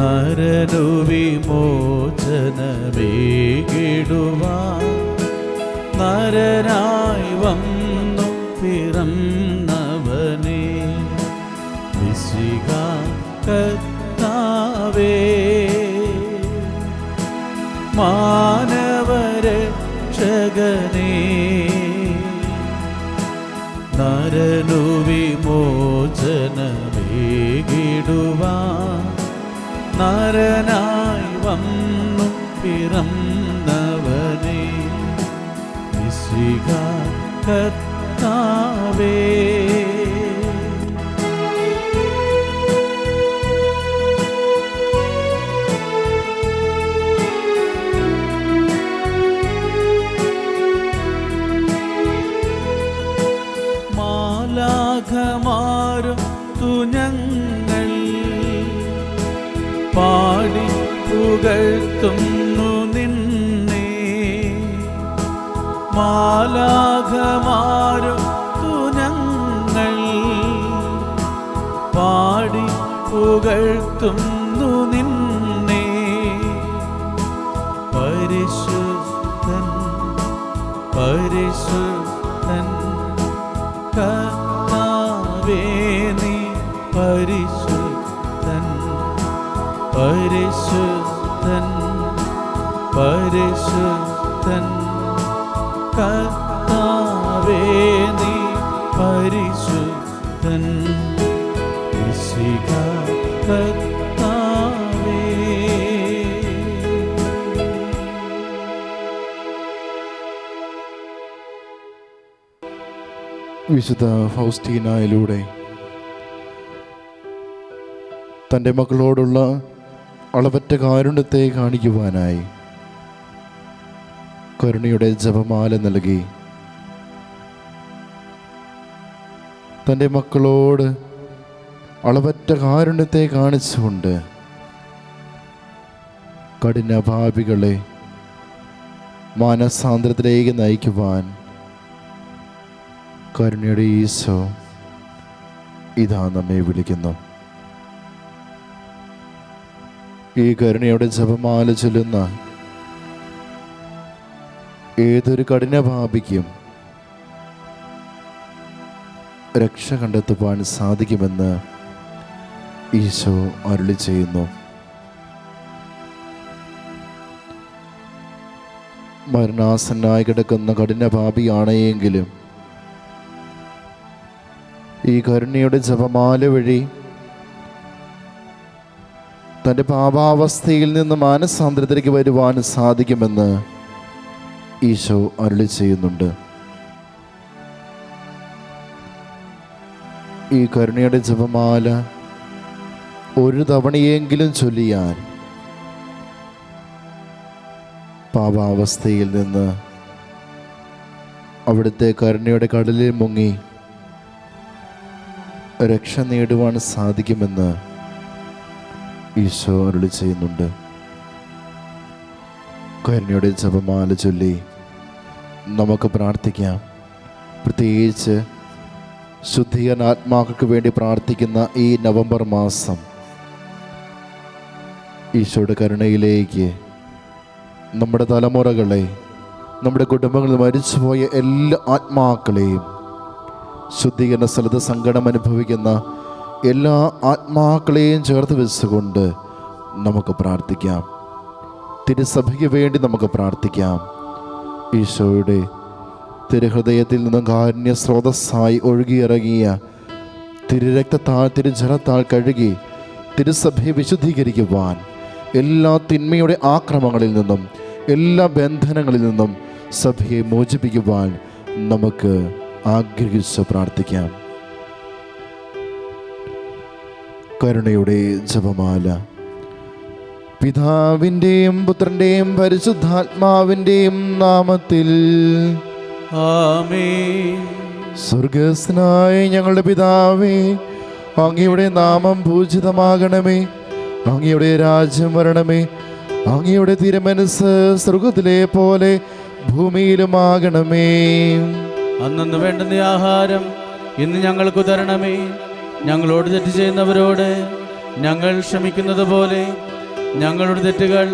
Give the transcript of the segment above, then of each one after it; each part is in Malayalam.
നരനു വിമോചനമേകിടുവാൻ നരനായി വന്നു പിറന്നവനേ, മിശിഹാ കർത്താവേ, മാനവരക്ഷകനേ, നരനു വിമോചനമേകിടുവാൻ നരനായി വന്നു പിറന്നവനേ, മിശിഹാ കർത്താവേ. മാലാഖമാരും തുഞങ്ങൾ പാടി പുകഴ്ത്തുന്നു നിന്നെ, മാലാഖമാരും തുഞങ്ങൾ പാടി പുകഴ്ത്തുന്നു നിന്നെ, പരിശുദ്ധൻ പരിശുദ്ധൻ കർത്താവേ, നീ പരിശുദ്ധൻ പരിശുദ്ധൻ പരിശുദ്ധൻ കർത്താവേ, നീ പരിശുദ്ധൻ, മിശിഹാ കർത്താവേ. വിശുദ്ധ ഫൗസ്റ്റീനായിലൂടെ തൻ്റെ മക്കളോടുള്ള അളവറ്റ കാരുണ്യത്തെ കാണിക്കുവാനായി കരുണയുടെ ജപമാല നൽകി തൻ്റെ മക്കളോട് അളവറ്റ കാരുണ്യത്തെ കാണിച്ചുകൊണ്ട് കഠിനഭാവികളെ മാനസാന്തരത്തിലേക്ക് നയിക്കുവാൻ കരുണയുടെ ഈശോ ഇതാ നമ്മെ വിളിക്കുന്നു. ഈ കരുണയുടെ ജപമാല ചൊല്ലുന്ന ഏതൊരു കഠിനഭാവിക്കും രക്ഷ കണ്ടെത്തുവാൻ സാധിക്കുമെന്ന് ഈശോ അരുളി ചെയ്യുന്നു. മരണാസന്നായി കിടക്കുന്ന കഠിനഭാവിയാണെങ്കിലും ഈ കരുണയുടെ ജപമാല വഴി തൻ്റെ പാപാവസ്ഥയിൽ നിന്ന് മാനസാന്തരത്തിലേക്ക് വരുവാൻ സാധിക്കുമെന്ന് ഈശോ അരുളി ചെയ്യുന്നുണ്ട്. ഈ കരുണയുടെ ജപമാല ഒരു തവണയെങ്കിലും ചൊല്ലിയാൽ പാപാവസ്ഥയിൽ നിന്ന് അവിടുത്തെ കരുണയുടെ കടലിൽ മുങ്ങി രക്ഷ നേടുവാൻ സാധിക്കുമെന്ന് ഈശോ അരുളി ചെയ്യുന്നുണ്ട്. കരുണയുടെ ജപമാല ചൊല്ലി നമുക്ക് പ്രാർത്ഥിക്കാം. പ്രത്യേകിച്ച് ശുദ്ധീകരണ ആത്മാക്കൾക്ക് വേണ്ടി പ്രാർത്ഥിക്കുന്ന ഈ നവംബർ മാസം ഈശോയുടെ കരുണയിലേക്ക് നമ്മുടെ തലമുറകളെ, നമ്മുടെ കുടുംബങ്ങളിൽ മരിച്ചുപോയ എല്ലാ ആത്മാക്കളെയും, ശുദ്ധീകരണ സ്ഥലത്ത് സങ്കടം അനുഭവിക്കുന്ന എല്ലാ ആത്മാക്കളെയും ചേർത്ത് വെച്ചുകൊണ്ട് നമുക്ക് പ്രാർത്ഥിക്കാം. തിരുസഭയ്ക്ക് വേണ്ടി നമുക്ക് പ്രാർത്ഥിക്കാം. ഈശോയുടെ തിരുഹൃദയത്തിൽ നിന്നും കാരുണ്യ സ്രോതസ്സായി ഒഴുകിയിറങ്ങിയ തിരുരക്തത്താൽ തിരുജലത്താൽ കഴുകി തിരുസഭയെ വിശുദ്ധീകരിക്കുവാൻ, എല്ലാ തിന്മയുടെ ആക്രമണങ്ങളിൽ നിന്നും എല്ലാ ബന്ധനങ്ങളിൽ നിന്നും സഭയെ മോചിപ്പിക്കുവാൻ നമുക്ക് ആഗ്രഹിച്ച് പ്രാർത്ഥിക്കാം. കരുണയുടെ ജപമാല. പിതാവിൻ്റെയും പുത്രൻ്റെയും പരിശുദ്ധാത്മാവിൻ്റെയും നാമത്തിൽ ആമേൻ. സ്വർഗസ്ഥനായ ഞങ്ങളുടെ പിതാവേ, അങ്ങയുടെ നാമം പൂജിതമാകണമേ, അങ്ങയുടെ രാജ്യം വരണമേ, അങ്ങയുടെ തിരുമനസ്സ് സ്വർഗത്തിലെ പോലെ ഭൂമിയിലുമാകണമേ. അന്നു വേണ്ടുന്ന ആഹാരം ഇന്ന് ഞങ്ങൾക്ക് തരണമേ. ഞങ്ങളോട് തെറ്റ് ചെയ്യുന്നവരോട് ഞങ്ങൾ ക്ഷമിക്കുന്നത് പോലെ ഞങ്ങളുടെ തെറ്റുകൾ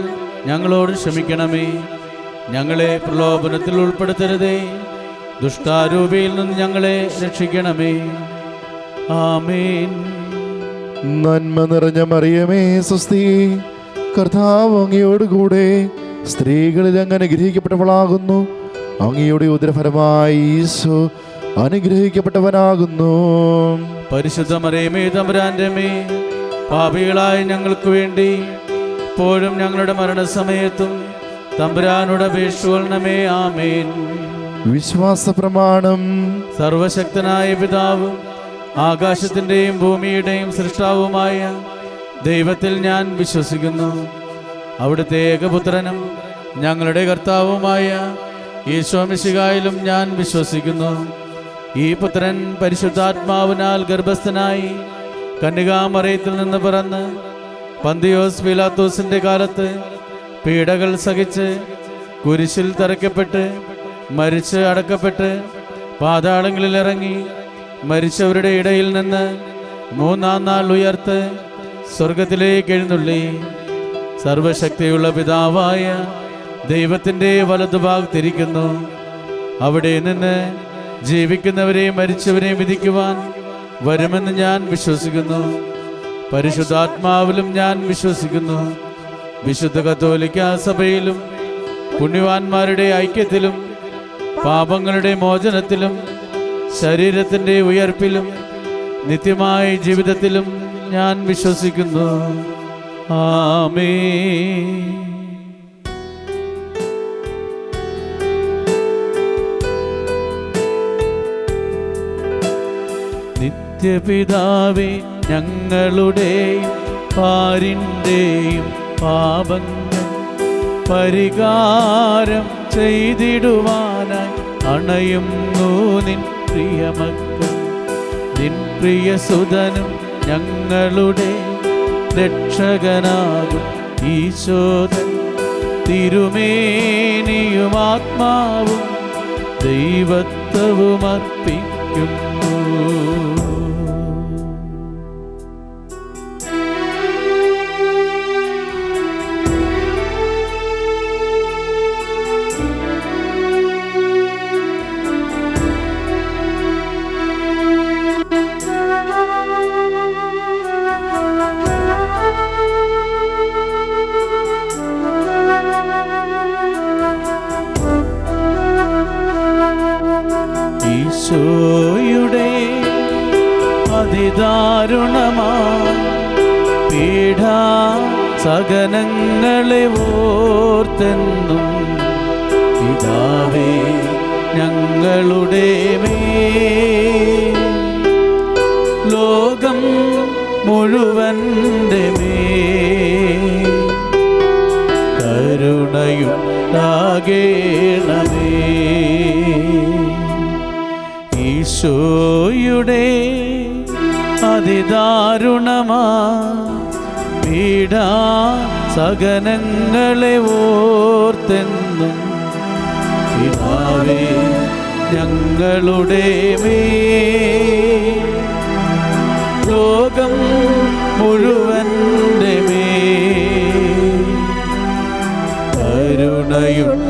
ഞങ്ങളോട് ക്ഷമിക്കണമേ. ഞങ്ങളെ പ്രലോഭനത്തിൽ ഉൾപ്പെടുത്തരുതേ, ദുഷ്ടാരൂപിയിൽ നിന്ന് ഞങ്ങളെ രക്ഷിക്കണമേ. ആമേൻ. നന്മ നിറഞ്ഞ മറിയമേ സ്വസ്തി, കർത്താവ് അങ്ങയോടുകൂടെ സ്ത്രീകളിൽ അങ്ങ് അനുഗ്രഹിക്കപ്പെട്ടവളാകുന്നു. അങ്ങയുടെ ഉദരഫലമായി ഈശോ അനുഗ്രഹിക്കപ്പെട്ടവനാകുന്നു. പരിശുദ്ധ മറിയമേ തമ്പുരാന്റെ അമ്മേ, പാപികളായ ഞങ്ങൾക്ക് വേണ്ടി ഇപ്പോഴും ഞങ്ങളുടെ മരണസമയത്തും തമ്പുരാനോട് അപേക്ഷിക്കണമേ. ആമേൻ. വിശ്വാസ പ്രമാണം. സർവശക്തനായ പിതാവും ആകാശത്തിൻ്റെയും ഭൂമിയുടെയും സൃഷ്ടാവുമായ ദൈവത്തിൽ ഞാൻ വിശ്വസിക്കുന്നു. അവിടുത്തെ ഏകപുത്രനും ഞങ്ങളുടെ കർത്താവുമായ ഈശോ മിശിഹായിലും ഞാൻ വിശ്വസിക്കുന്നു. ഈ പുത്രൻ പരിശുദ്ധാത്മാവിനാൽ ഗർഭസ്ഥനായി കന്യകാമറിയത്തിൽ നിന്ന് പിറന്ന് പന്തിയോസ് പീലാത്തോസിന്റെ കാലത്ത് പീഡകൾ സഹിച്ച് കുരിശിൽ തറയ്ക്കപ്പെട്ട് മരിച്ച് അടക്കപ്പെട്ട് പാതാളങ്ങളിൽ ഇറങ്ങി മരിച്ചവരുടെ ഇടയിൽ നിന്ന് മൂന്നാം നാൾ ഉയർത്ത് സ്വർഗത്തിലേക്ക് എഴുന്നള്ളി സർവശക്തിയുള്ള പിതാവായ ദൈവത്തിൻ്റെ വലതുഭാഗത്തിരിക്കുന്നു. അവിടെ നിന്ന് ജീവിക്കുന്നവരെയും മരിച്ചവരെയും വിധിക്കുവാൻ വരുമെന്ന് ഞാൻ വിശ്വസിക്കുന്നു. പരിശുദ്ധാത്മാവിലും ഞാൻ വിശ്വസിക്കുന്നു. വിശുദ്ധ കത്തോലിക്കാ സഭയിലും പുണ്യവാന്മാരുടെ ഐക്യത്തിലും പാപങ്ങളുടെ മോചനത്തിലും ശരീരത്തിൻ്റെ ഉയർപ്പിലും നിത്യമായ ജീവിതത്തിലും ഞാൻ വിശ്വസിക്കുന്നു. ആമേൻ. നിത്യപിതാവേ, ഞങ്ങളുടെയും പാരിൻ്റെയും പാപങ്ങൾ പരിഹാരം ചെയ്തിടുവാനായി അണയുന്നു നിൻ പ്രിയമക്കൾ. നിൻ പ്രിയസുതനും ഞങ്ങളുടെ രക്ഷകനാകും ഈശോദൻ തിരുമേനിയും ആത്മാവും ദൈവത്വവും അർപ്പിക്കുന്നു. ഈശോയുടെ അതിദാരുണമാ പീഡാ സഹനങ്ങളെ ഓർത്തെന്നും പിതാവേ ഞങ്ങളുടെ മേൽ ലോകം മുഴുവൻ്റെ മേൽ കരുണയുണ്ടാകേണമേ. ഈശോയുടെ അതിദാരുണമാ പീഡാ സഹനങ്ങളെ ഓർത്തെന്നും പിതാവേ ഞങ്ങളുടെ മേൽ ലോകം മുഴുവൻ്റെ മേൽ കരുണയുണ്ടാകേണമേ.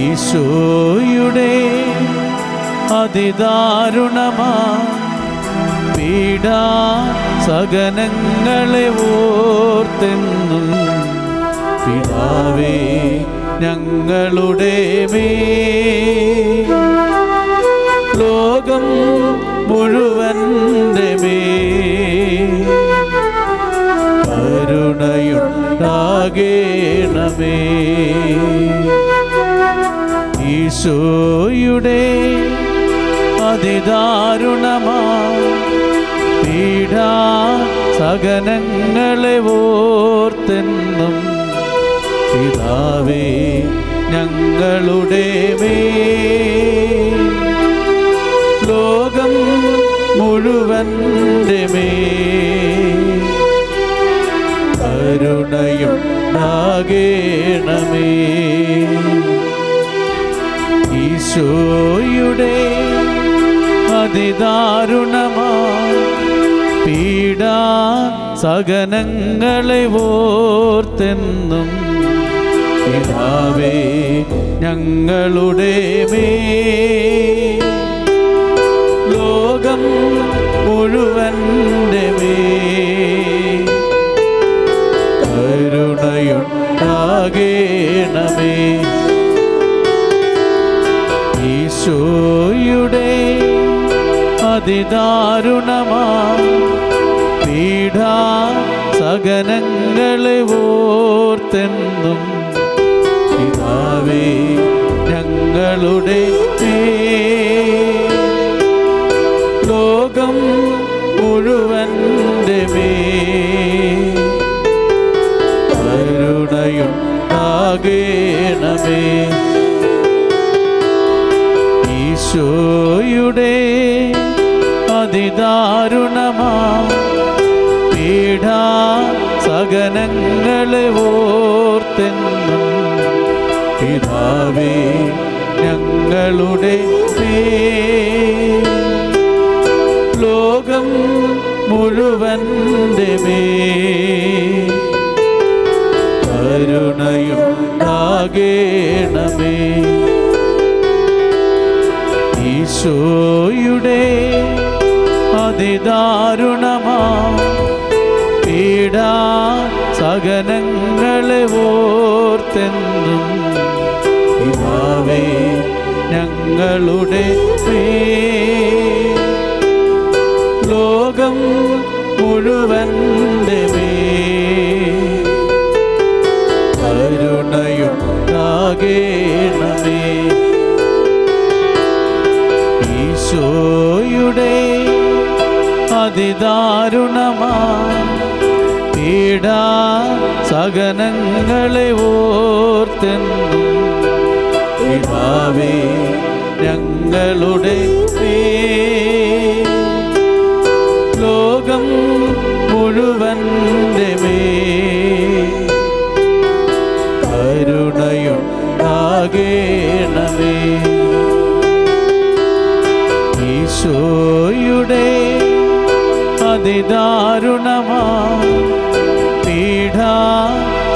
ഈശോയുടെ അതിദാരുണമാ പീഡാ സഹനങ്ങളെ ഓർത്തെന്നും പിതാവേ ഞങ്ങളുടെ മേൽ ലോകം മുഴുവൻ്റെ മേൽ കരുണയുണ്ടാകേണമേ. ഈശോയുടെ അതിദാരുണമാ പീഡാ സഹനങ്ങളെ ഓർത്തെന്നും പിതാവേ ഞങ്ങളുടെ മേൽ ലോകം മുഴുവൻ്റെ മേൽ കരുണയുണ്ടാകേണമേ. ഈശോയുടെ അതിദാരുണമാ സഹനങ്ങളെ ഓർത്തെന്നും പിതാവേ ഞങ്ങളുടെ മേൽ ലോകം മുഴുവൻ്റെ മേൽ കരുണയുണ്ടാകേണമേ. ഈശോയുടെ അതിദാരുണമാ പീഡാ സഹനങ്ങളെ ഓർത്തെന്നും പിതാവേ ഞങ്ങളുടെ മേൽ ലോകം മുഴുവൻ്റെ മേൽ കരുണയുണ്ടാകേണമേ. ഈശോയുടെ അതിദാരുണമാ പീഡാ സഹനങ്ങളെ ഓർത്തെന്നും പിതാവേ ഞങ്ങളുടെ മേൽ ലോകം മുഴുവൻ്റെ മേൽ കരുണയുണ്ടാകേണമേ. ഈശോയുടെ അതിദാരുണമാ പീഡാ സഹനങ്ങളെ ഓർത്തെന്നും പിതാവേ ഞങ്ങളുടെ മേൽ ലോകം മുഴുവൻ്റെ മേൽ കരുണയുണ്ടാകേണമേ. ഈശോയുടെ അതിദാരുണമാ പീഡാ സഹനങ്ങളെ ഓർത്തെന്നും പിതാവേ ഞങ്ങളുടെ മേൽ ലോകം മുഴുവൻ്റെ മേൽ കരുണയുണ്ടാകേണമേ. ഈശോയുടെ അതിദാരുണമാ പീഡാ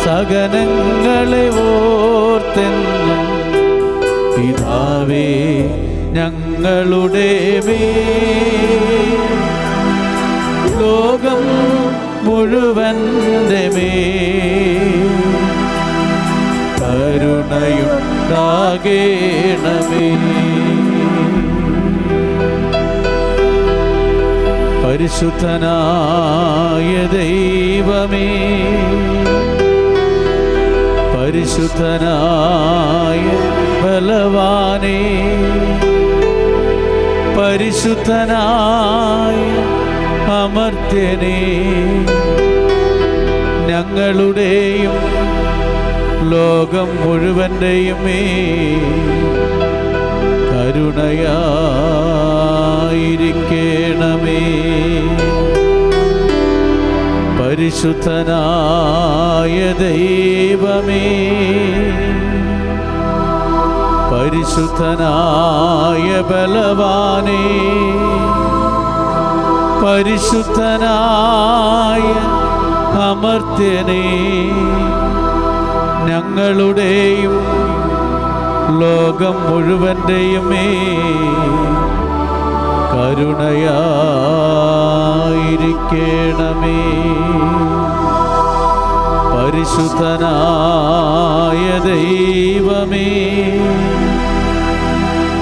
സഹനങ്ങളെ ഓർത്തെന്നും പിതാവേ ഞങ്ങളുടെ മേൽ ലോകം മുഴുവൻ്റെ മേൽ കരുണയുണ്ടാകേണമേ. പരിശുദ്ധനായ ദൈവമേ, പരിശുദ്ധനായ ബലവാനേ, പരിശുദ്ധനായ അമർത്യനേ, ഞങ്ങളുടെയും ലോകം മുഴുവൻ്റെയും കരുണയായിരിക്കണമേ. പരിശുദ്ധനായ ദൈവമേ, പരിശുദ്ധനായ ബലവാനേ, പരിശുദ്ധനായ അമർത്യനേ, ഞങ്ങളുടെയും ലോകം മുഴുവൻ്റെയും കരുണയായിരിക്കണമേ. പരിശുദ്ധനായ ദൈവമേ,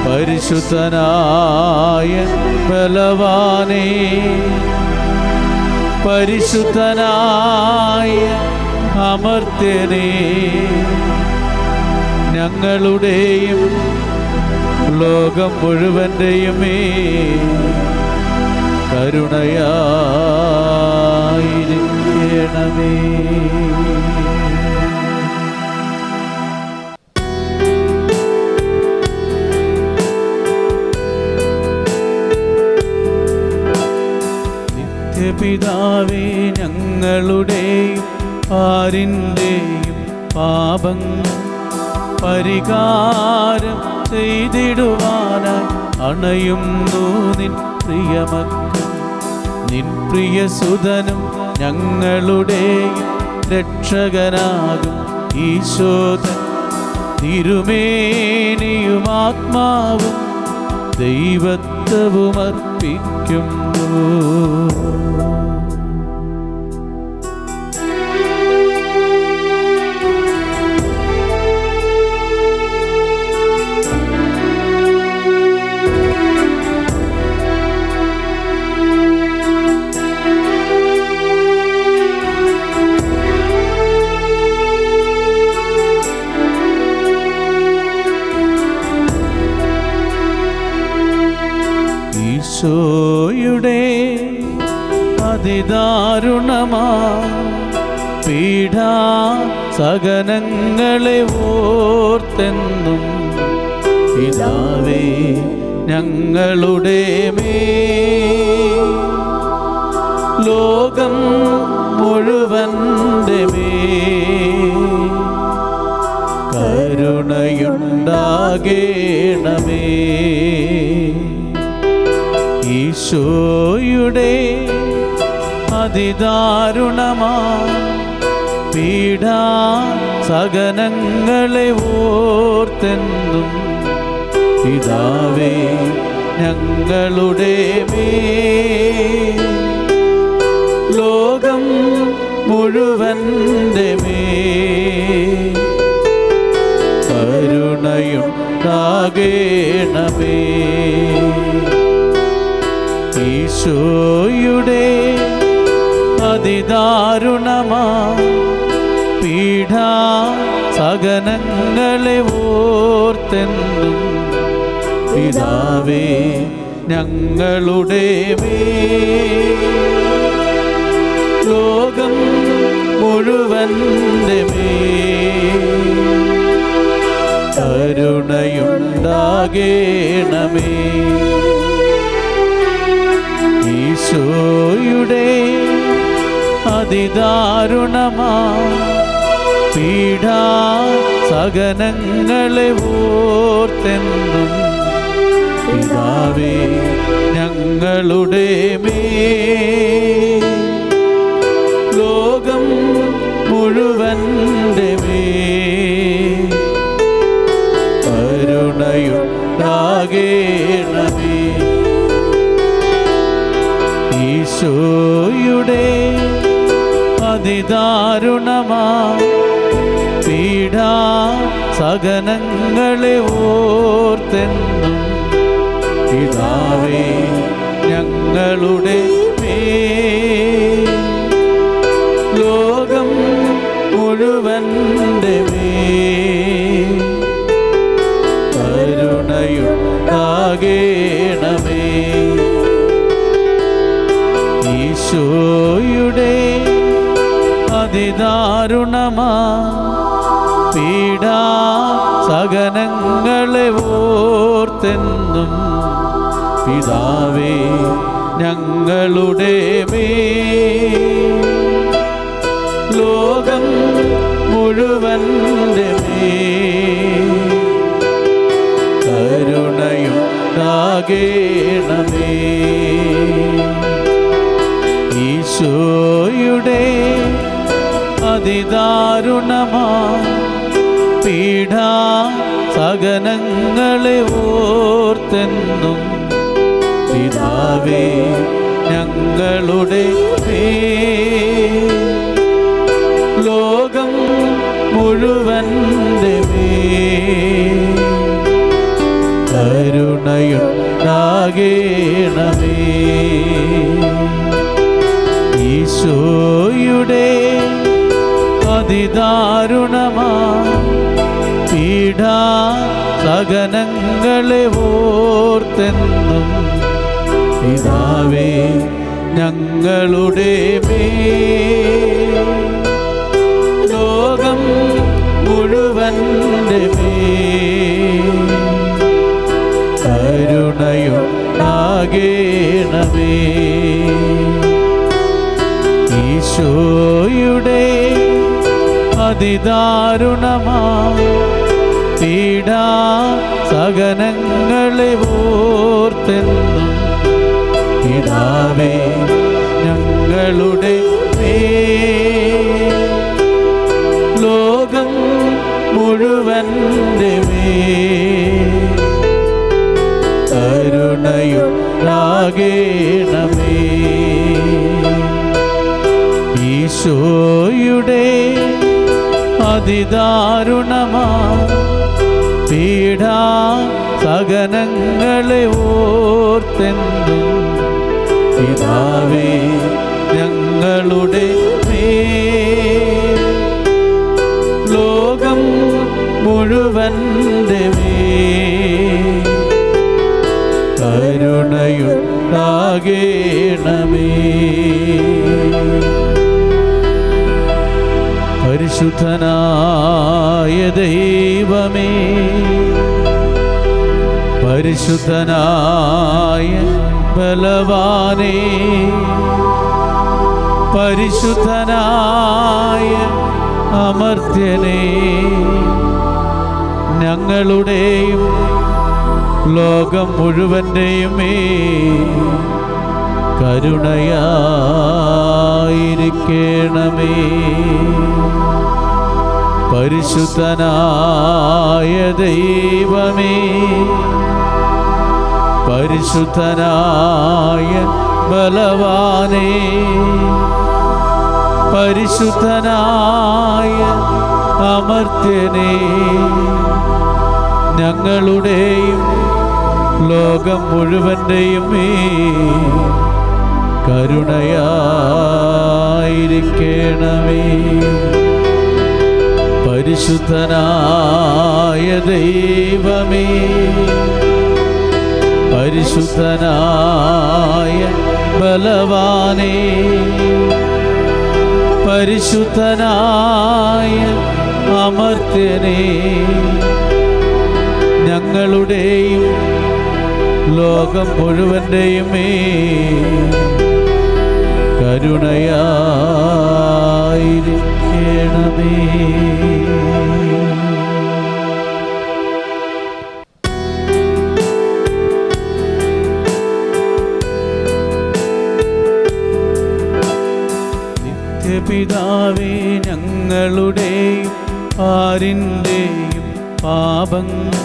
പരിശുദ്ധനായ ബലവാനേ, പരിശുദ്ധനായ അമർത്യനേ, ഞങ്ങളുടെയും ലോകം മുഴുവൻ്റെയും കരുണയായിരിക്കണമേ. നിത്യപിതാവേ, ഞങ്ങളുടെയും ആരിൻ്റെയും പാപങ്ങൾ പരിഹാരം ചെയ്തിടുവാനായി അണയുന്നു നിൻ പ്രിയമക്കൾ, നിൻ പ്രിയസുതനും ഞങ്ങളുടെയും രക്ഷകനാകും ഈശോതൻ തിരുമേനിയും ആത്മാവും ദൈവത്വവും അർപ്പിക്കുന്നു. ഈശോയുടെ അതിദാരുണമാ പീഡാ സഹനങ്ങളെ ഓർത്തെന്നും പിതാവേ ഞങ്ങളുടെ മേൽ ലോകം മുഴുവൻ്റെ മേൽ കരുണയുണ്ടാകേണമേ. ഈശോയുടെ അതിദാരുണമാ പീഡാ സഹനങ്ങളെ ഓർത്തെന്നും പിതാവേ ഞങ്ങളുടെ മേൽ ലോകം മുഴുവൻ്റെ മേൽ കരുണയുണ്ടാകേണമേ. ഈശോയുടെ അതിദാരുണമാ പീഡാ സഹനങ്ങളെ ഓർത്തെന്നും പിതാവേ ഞങ്ങളുടെ മേൽ ലോകം മുഴുവൻ്റെ മേൽ കരുണയുണ്ടാകേണമേ. ഈശോയുടെ അതിദാരുണമാ പീഡാ സഹനങ്ങളെ ഓർത്തെന്നും പിതാവേ ഞങ്ങളുടെ മേൽ ലോകം മുഴുവൻ്റെ മേൽ കരുണയുണ്ടാകേണമേ. ഈശോയുടെ അതിദാരുണമാ പീഡാ സഹനങ്ങളെ ഓർത്തെന്നും പിതാവേ ഞങ്ങളുടെ മേൽ ലോകം മുഴുവൻ്റെ മേൽ കരുണയുണ്ടാകേണമേ. ഈശോയുടെ അതിദാരുണമാ പീഡാ സഹനങ്ങളെ ഓർത്തെന്നും പിതാവേ ഞങ്ങളുടെ മേൽ ലോകം മുഴുവൻ്റെ മേൽ കരുണയുണ്ടാകേണമേ. ഈശോയുടെ അതിദാരുണമാ പീഡാ സഹനങ്ങളെ ഓർത്തെന്നും പിതാവേ ഞങ്ങളുടെ മേൽ ലോകം മുഴുവൻ്റെ മേൽ കരുണയുണ്ടാകേണമേ. ഈശോയുടെ അതിദാരുണമാ പീഡാ സഹനങ്ങളെ ഓർത്തെന്നും പിതാവേ ഞങ്ങളുടെ മേൽ ലോകം മുഴുവൻ്റെ മേൽ കരുണയുണ്ടാകേണമേ. ഈശോയുടെ അതിദാരുണമാ പീഡാ സഹനങ്ങളെ ഓർത്തെന്നും പിതാവേ ഞങ്ങളുടെ മേൽ കരുണയുണ്ടാകേണമേ. ഈശോയുടെ അതിദാരുണമാ പീഡാ സഹനങ്ങളെ ഓർത്തെന്നും പിതാവേ ഞങ്ങളുടെ മേൽ ലോകം മുഴുവൻ്റെ മേൽ കരുണയുണ്ടാകേണമേ. പരിശുദ്ധനായ ദൈവമേ, പരിശുദ്ധനായ ബലവാനേ, പരിശുദ്ധനായ അമർത്യനേ, ഞങ്ങളുടെയും ലോകം മുഴുവൻ്റെയും കരുണയായിരിക്കണമേ. പരിശുദ്ധനായ ദൈവമേ, പരിശുദ്ധനായ ബലവാനേ, പരിശുദ്ധനായ അമർത്യനേ, ഞങ്ങളുടെയും ലോകം മുഴുവൻ്റെയും കരുണയായിരിക്കണമേ. പരിശുദ്ധനായ ദൈവമേ, പരിശുദ്ധനായ ബലവാനേ, പരിശുദ്ധനായ അമർത്യനേ, ഞങ്ങളുടെയും ലോകം മുഴുവൻ്റെയും കരുണയായിരിക്കണമേ. നിത്യപിതാവേ, ഞങ്ങളുടെയും ആരിൻ്റെയും പാപങ്ങൾ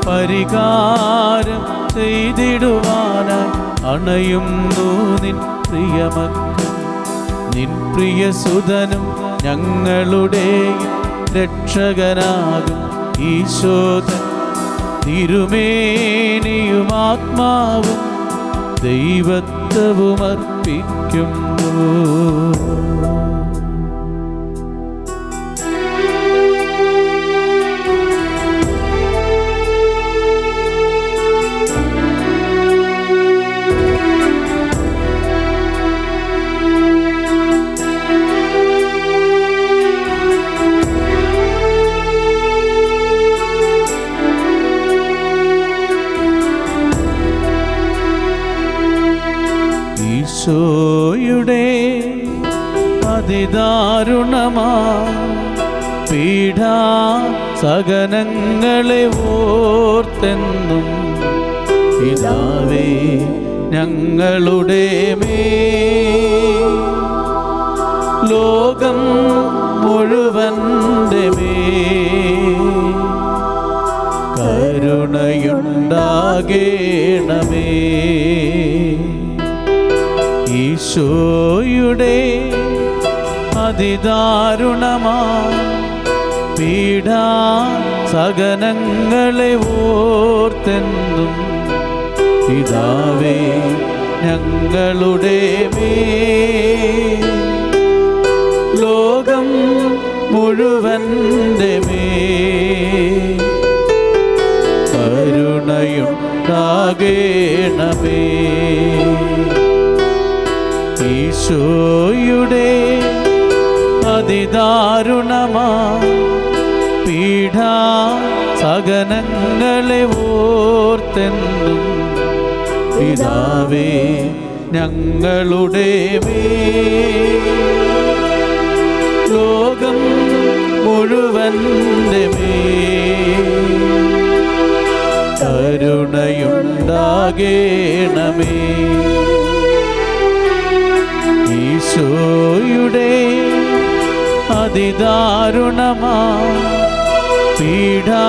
പരിഹാരം ചെയ്തിടുവാനായി അണയുന്നു നിൻ പ്രിയമക്കൾ. നിൻ പ്രിയസുതനും ഞങ്ങളുടെയും രക്ഷകനാകും ഈശോദൻ തിരുമേനിയും ആത്മാവും ദൈവത്വവും അർപ്പിക്കുന്നു. ഈശോയുടെ അതിദാരുണമാ പീഡാ സഹനങ്ങളെ ഓർത്തെന്നും പിതാവേ ഞങ്ങളുടെ മേൽ ലോകം മുഴുവൻ്റെ മേൽ കരുണയുണ്ടാകേണമേ. ഈശോയുടെ അതിദാരുണമാ പീഡാ സഹനങ്ങളെ ഓർത്തെന്നും പിതാവേ ഞങ്ങളുടെ മേൽ ലോകം മുഴുവൻ്റെ മേൽ കരുണയുണ്ടാകേണമേ. ഈശോയുടെ അതിദാരുണമാ പീഡാ സഹനങ്ങളെ ഓർത്തെന്നും പിതാവേ ഞങ്ങളുടെ മേൽ ലോകം മുഴുവൻ്റെ മേൽ കരുണയുണ്ടാകേണമേ. ഈശോയുടെ അതിദാരുണമാ പീഡാ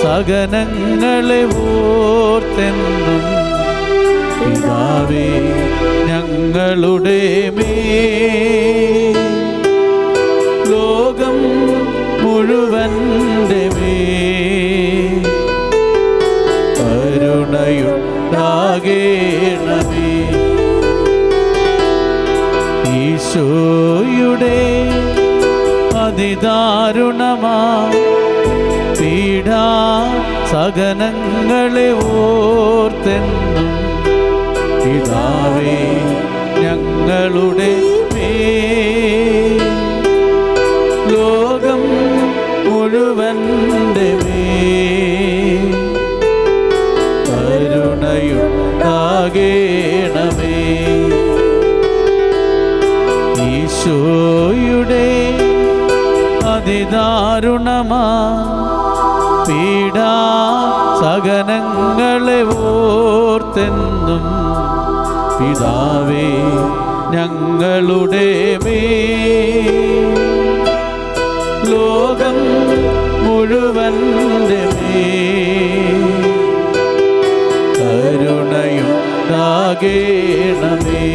സഹനങ്ങളെ ഓർത്തെന്നും പിതാവേ ഞങ്ങളുടെ മേൽ ലോകം മുഴുവൻ്റെ മേൽ കരുണയുണ്ടാകേണമേ. ഈശോയുടെ അതിദാരുണമാ പീഡാ സഹനങ്ങളെ ഓർത്തെന്നും പിതാവേ ഞങ്ങളുടെ മേൽ ലോകം മുഴുവൻ്റെ മേൽ കരുണയുണ്ടാകേണമേ. ഈശോയുടെ അതിദാരുണമാ പീഡാ സഹനങ്ങളെ ഓർത്തെന്നും പിതാവേ ഞങ്ങളുടെ മേൽ ലോകം മുഴുവൻ്റെ മേൽ കരുണയുണ്ടാകേണമേ.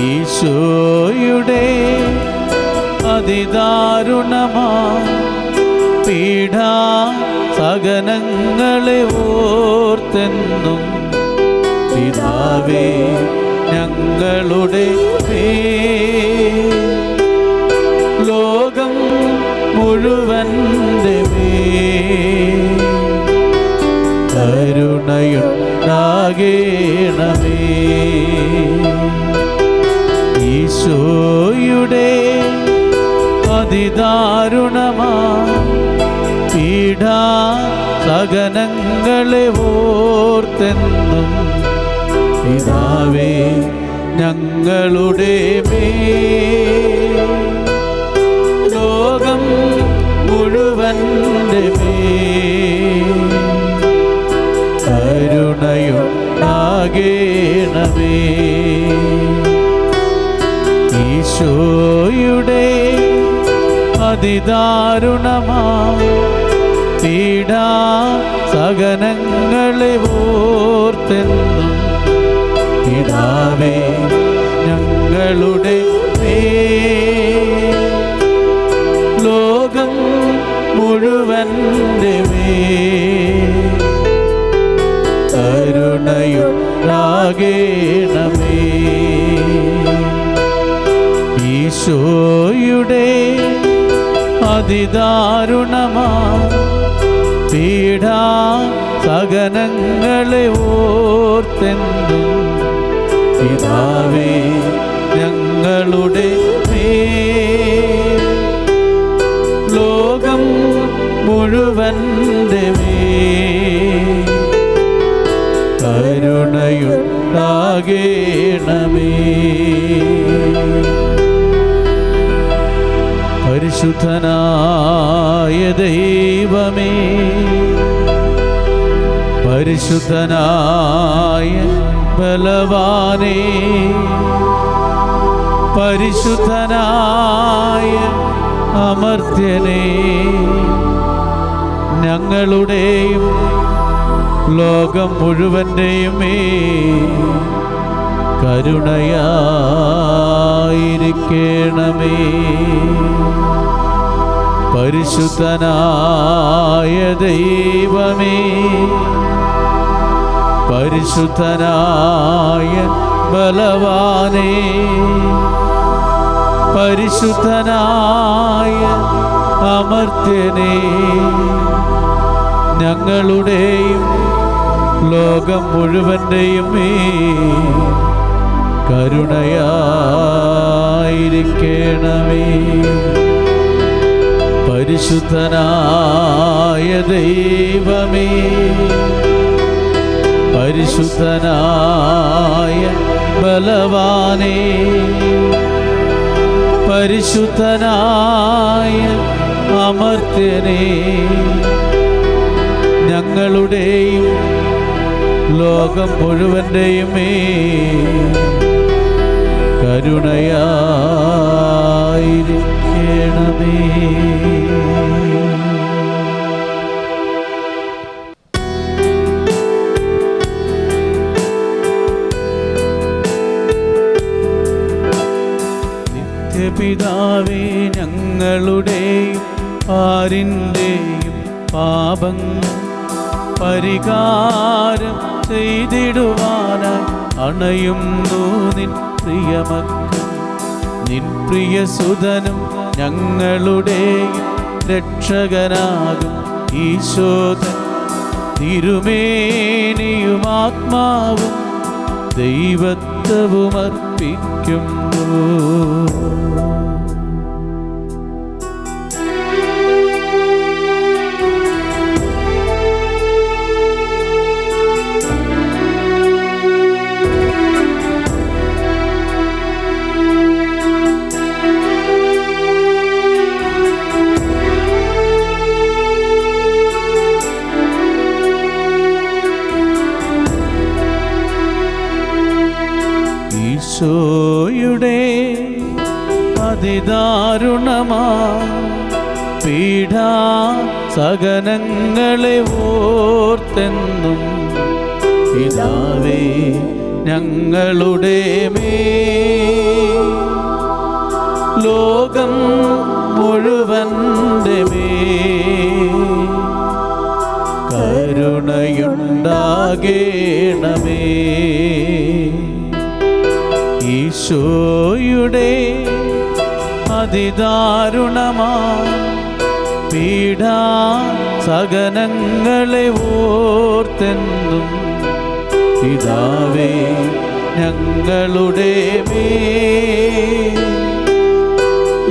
ഈശോയുടെ അതിദാരുണമാ പീഡാ സഹനങ്ങളെ ഓർത്തെന്നും പിതാവേ ഞങ്ങളുടെ മേൽ ലോകം മുഴുവൻ്റെ മേൽ കരുണയുണ്ടാകേണമേ. ഈശോയുടെ അതിദാരുണമാ പീഡാ സഹനങ്ങളെ ഓർത്തെന്നും പിതാവേ ഞങ്ങളുടെ മേൽ ലോകം മുഴുവൻ്റെ മേൽ കരുണയുണ്ടാകേണമേ. ഈശോയുടെ അതിദാരുണമാ പീഡാ സഹനങ്ങളെ ഓർത്തെന്നും പിതാവേ ഞങ്ങളുടെ മേൽ ലോകം മുഴുവൻ്റെ മേൽ കരുണയുണ്ടാകേണമേ. ഈശോയുടെ അതിദാരുണമാ പീഡാ സഹനങ്ങളെ ഓർത്തെന്നും പിതാവേ ഞങ്ങളുടെ മേൽ ലോകം മുഴുവൻ്റെ മേൽ കരുണയുണ്ടാകേണമേ. പരിശുദ്ധനായ ദൈവമേ, പരിശുദ്ധനായ ബലവാനേ, പരിശുദ്ധനായ അമർത്യനേ, ഞങ്ങളുടെയും ലോകം മുഴുവൻ്റെയും കരുണയായിരിക്കണമേ. പരിശുദ്ധനായ ദൈവമേ, പരിശുദ്ധനായ ബലവാനേ, പരിശുദ്ധനായ അമർത്യനേ, ഞങ്ങളുടെയും ലോകം മുഴുവൻ്റെയും കരുണയായിരിക്കണമേ. പരിശുദ്ധനായ ദൈവമേ, പരിശുദ്ധനായ ബലവാനേ, പരിശുദ്ധനായ അമർത്യനേ, ഞങ്ങളുടെയും ലോകം മുഴുവൻ്റെയും കരുണയായിരിക്കണമേ. പിതാവേ ഞങ്ങളുടെയും ആരിൻ്റെയും പാപങ്ങൾ പരിഹാരം ചെയ്തിടുവാനായി അണയുന്നു നിൻ പ്രിയമക്കൾ. നിൻ പ്രിയസുതനും ഞങ്ങളുടെയും രക്ഷകനാകും ഈശോതൻ തിരുമേനിയും ആത്മാവും ദൈവത്വവും അർപ്പിക്കുന്നു. ഈശോയുടെ അതിദാരുണമാ പീഡാസഹനങ്ങളെ ഓർത്തെന്നും പിതാവേ ഞങ്ങളുടെ മേൽ ലോകം മുഴുവൻ്റെ മേൽ കരുണയുണ്ടാകേണമേ. ഈശോയുടെ അതിദാരുണമാ പീഡാസഹനങ്ങളെ ഓർത്തെന്നും പിതാവേ ഞങ്ങളുടെ മേൽ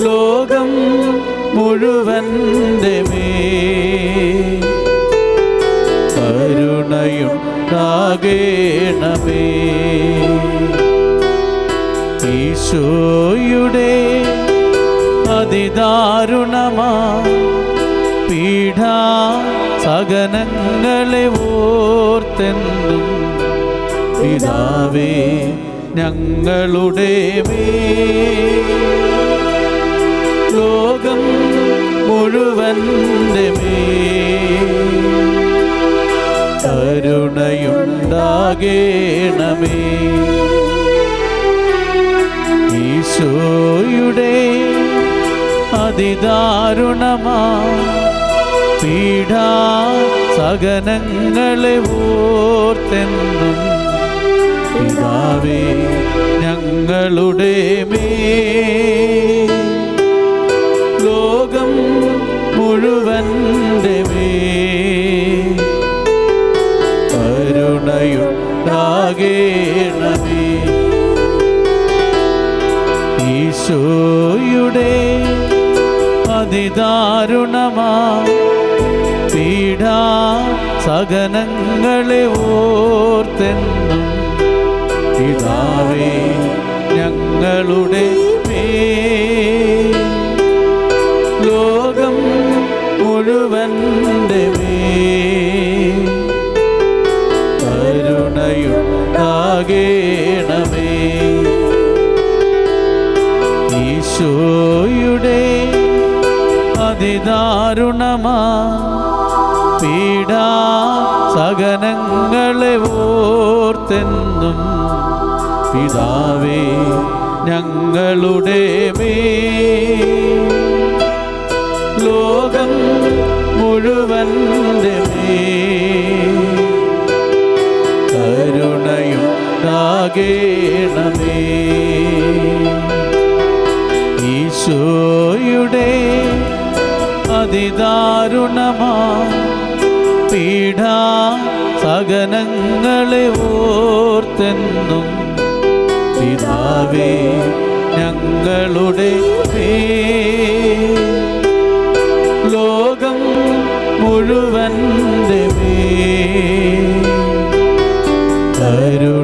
ലോകം മുഴുവൻ്റെ മേൽ കരുണയുണ്ടാകേണമേ. ഈശോയുടെ അതിദാരുണമാ പീഡാസഹനങ്ങളെ ഓർത്തെന്നും പിതാവേ ഞങ്ങളുടെ മേൽ ലോകം മുഴുവൻ്റെ മേൽ കരുണയുണ്ടാകേണമേ. ഈശോയുടെ അതിദാരുണമാ പീഡാസഹനങ്ങളെ ഓർത്തെന്നും പിതാവേ ഞങ്ങളുടെ മേൽ ലോകം മുഴുവൻ്റെ മേൽ കരുണയുണ്ടാകേണമേ. ഈശോയുടെ അതിദാരുണമാ പീഡാസഹനങ്ങളെ ഓർത്തെന്നും പിതാവേ ഞങ്ങളുടെ മേൽ ലോകം മുഴുവൻ്റെ മേൽ കരുണയുണ്ടാകേണമേ. ഈശോയുടെ അതിദാരുണമാ പീഡാസഹനങ്ങളെ ഓർത്തെന്നും പിതാവേ ഞങ്ങളുടെ മേൽ ലോകം മുഴുവൻ്റെ മേൽ കരുണയുണ്ടാകേണമേ. ഈശോയുടെ അതിദാരുണമാ പീഡാസഹനങ്ങളെ ഓർത്തെന്നും പിതാവേ ഞങ്ങളുടെ മേൽ ലോകം മുഴുവൻ്റെ മേൽ കരുണയുണ്ടാകേണമേ.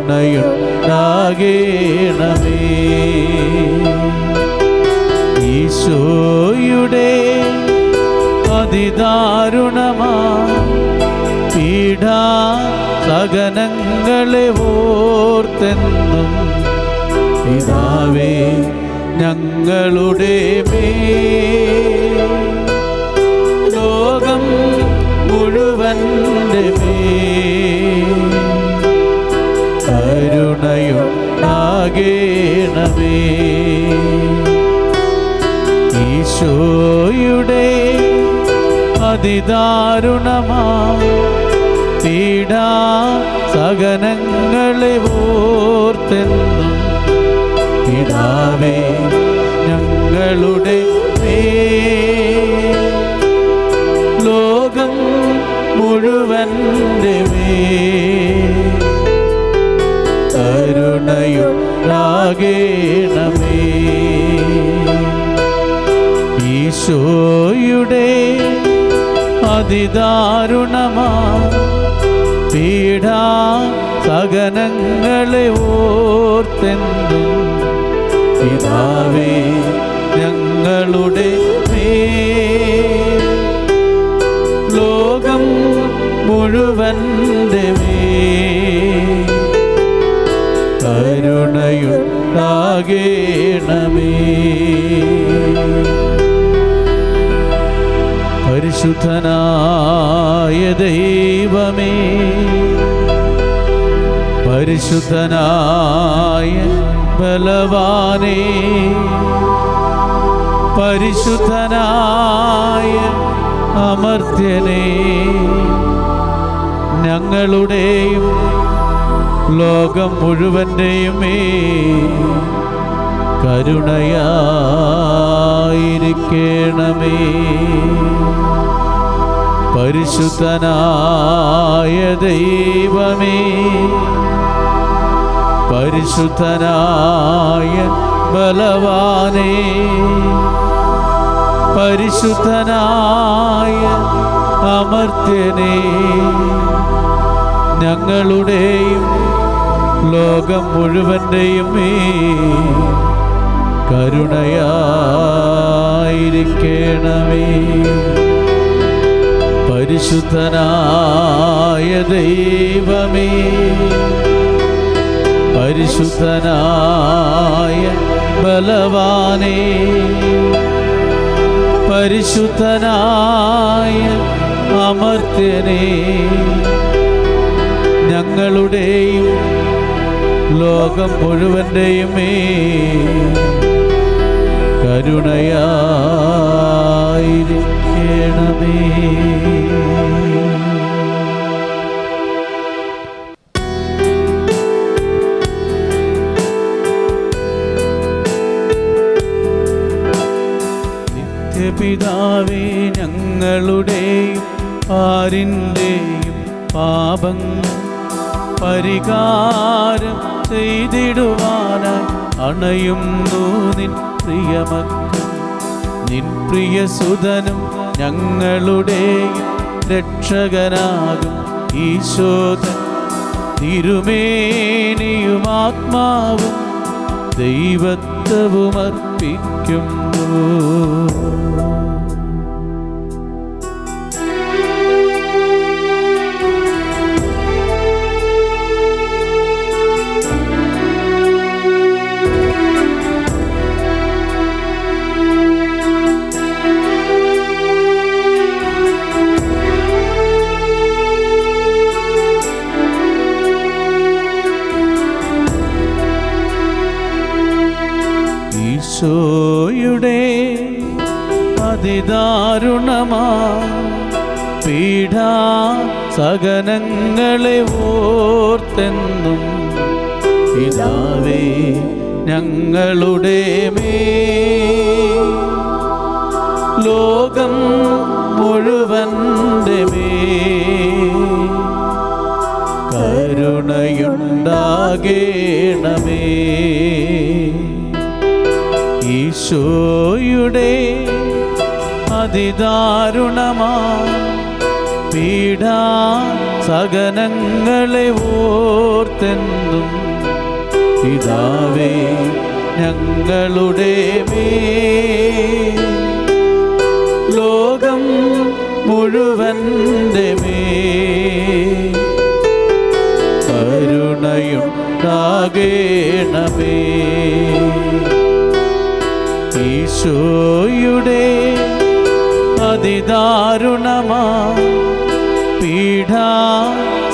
ഈശോയുടെ അതിദാരുണമാ പീഡാസഹനങ്ങളെ ഓർത്തെന്നും പിതാവേ ഞങ്ങളുടെ മേൽ ലോകം മുഴുവൻ്റെ മേൽ കരുണയുണ്ടാകേണമേ. അതിദാരുണമാ പീഡാ സഹനങ്ങളെ ഓർത്തെന്നും പിതാവേ ഞങ്ങളുടെ മേൽ ലോകം മുഴുവൻ്റെ മേൽ കരുണയുണ്ടാകേണമേ. ഈശോയുടെ അതിദാരുണമാ പീഡാ സഹനങ്ങളെ ഓർത്തെന്നും പിതാവേ ഞങ്ങളുടെ മേൽ ലോകം മുഴുവൻ്റെ മേൽ കരുണയുണ്ടാകേണമേ. പരിശുദ്ധനായ ദൈവമേ, പരിശുദ്ധനായ ബലവാനേ, പരിശുദ്ധനായ അമർത്യനേ, ഞങ്ങളുടെയും ലോകം മുഴുവൻ്റെയും മേൽ കരുണയായിരിക്കണമേ. പരിശുദ്ധനായ ദൈവമേ, പരിശുദ്ധനായ ബലവാനേ, പരിശുദ്ധനായ അമർത്യനേ, ഞങ്ങളുടെയും ലോകം മുഴുവൻ്റെയും മേൽ കരുണയായിരിക്കണമേ. പരിശുദ്ധനായ ദൈവമേ, പരിശുദ്ധനായ ബലവാനേ, പരിശുദ്ധനായ അമർത്യനേ, ഞങ്ങളുടെയും ലോകം മുഴുവൻ്റെയും മേൽ കരുണയായിരിക്കണമേ. നിത്യപിതാവേ, ഞങ്ങളുടെയും ആരിൻ്റെയും പാപങ്ങൾ പരിഹാരം ചെയ്തിടുവാനായി അണയുന്നു നിൻ പ്രിയമക്കൾ. നിൻ പ്രിയസുതനും ഞങ്ങളുടെയും രക്ഷകനാകും ഈശോദൻ തിരുമേനിയും ആത്മാവും ദൈവത്വവും അർപ്പിക്കുന്നു. ഈശോയുടെ അതിദാരുണമാ പീഡാ സഹനങ്ങളെ ഓർത്തെന്നും പിതാവേ ഞങ്ങളുടെ മേൽ ലോകം മുഴുവൻ്റെ മേൽ കരുണയുണ്ടാകേണമേ. ഈശോയുടെ അതിദാരുണമാ പീഡാ സഹനങ്ങളെ ഓർത്തെന്നും പിതാവേ ഞങ്ങളുടെ മേൽ ലോകം മുഴുവൻ്റെ മേൽ കരുണയുണ്ടാകേണമേ. ഈശോയുടെ അതിദാരുണമാ പീഡാ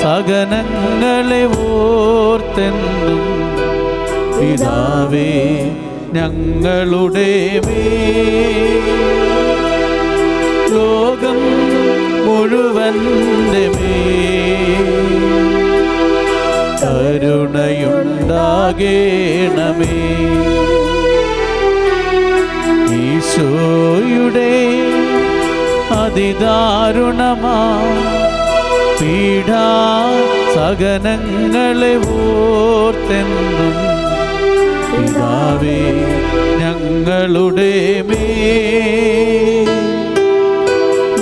സഹനങ്ങളെ ഓർത്തെന്നും പിതാവേ ഞങ്ങളുടെ മേൽ ലോകം മുഴുവൻ്റെ മേൽ കരുണയുണ്ടാകേണമേ. ഈശോയുടെ അതിദാരുണമാ പീഡാ സഹനങ്ങളെ ഓർത്തെന്നും പിതാവേ ഞങ്ങളുടെ മേൽ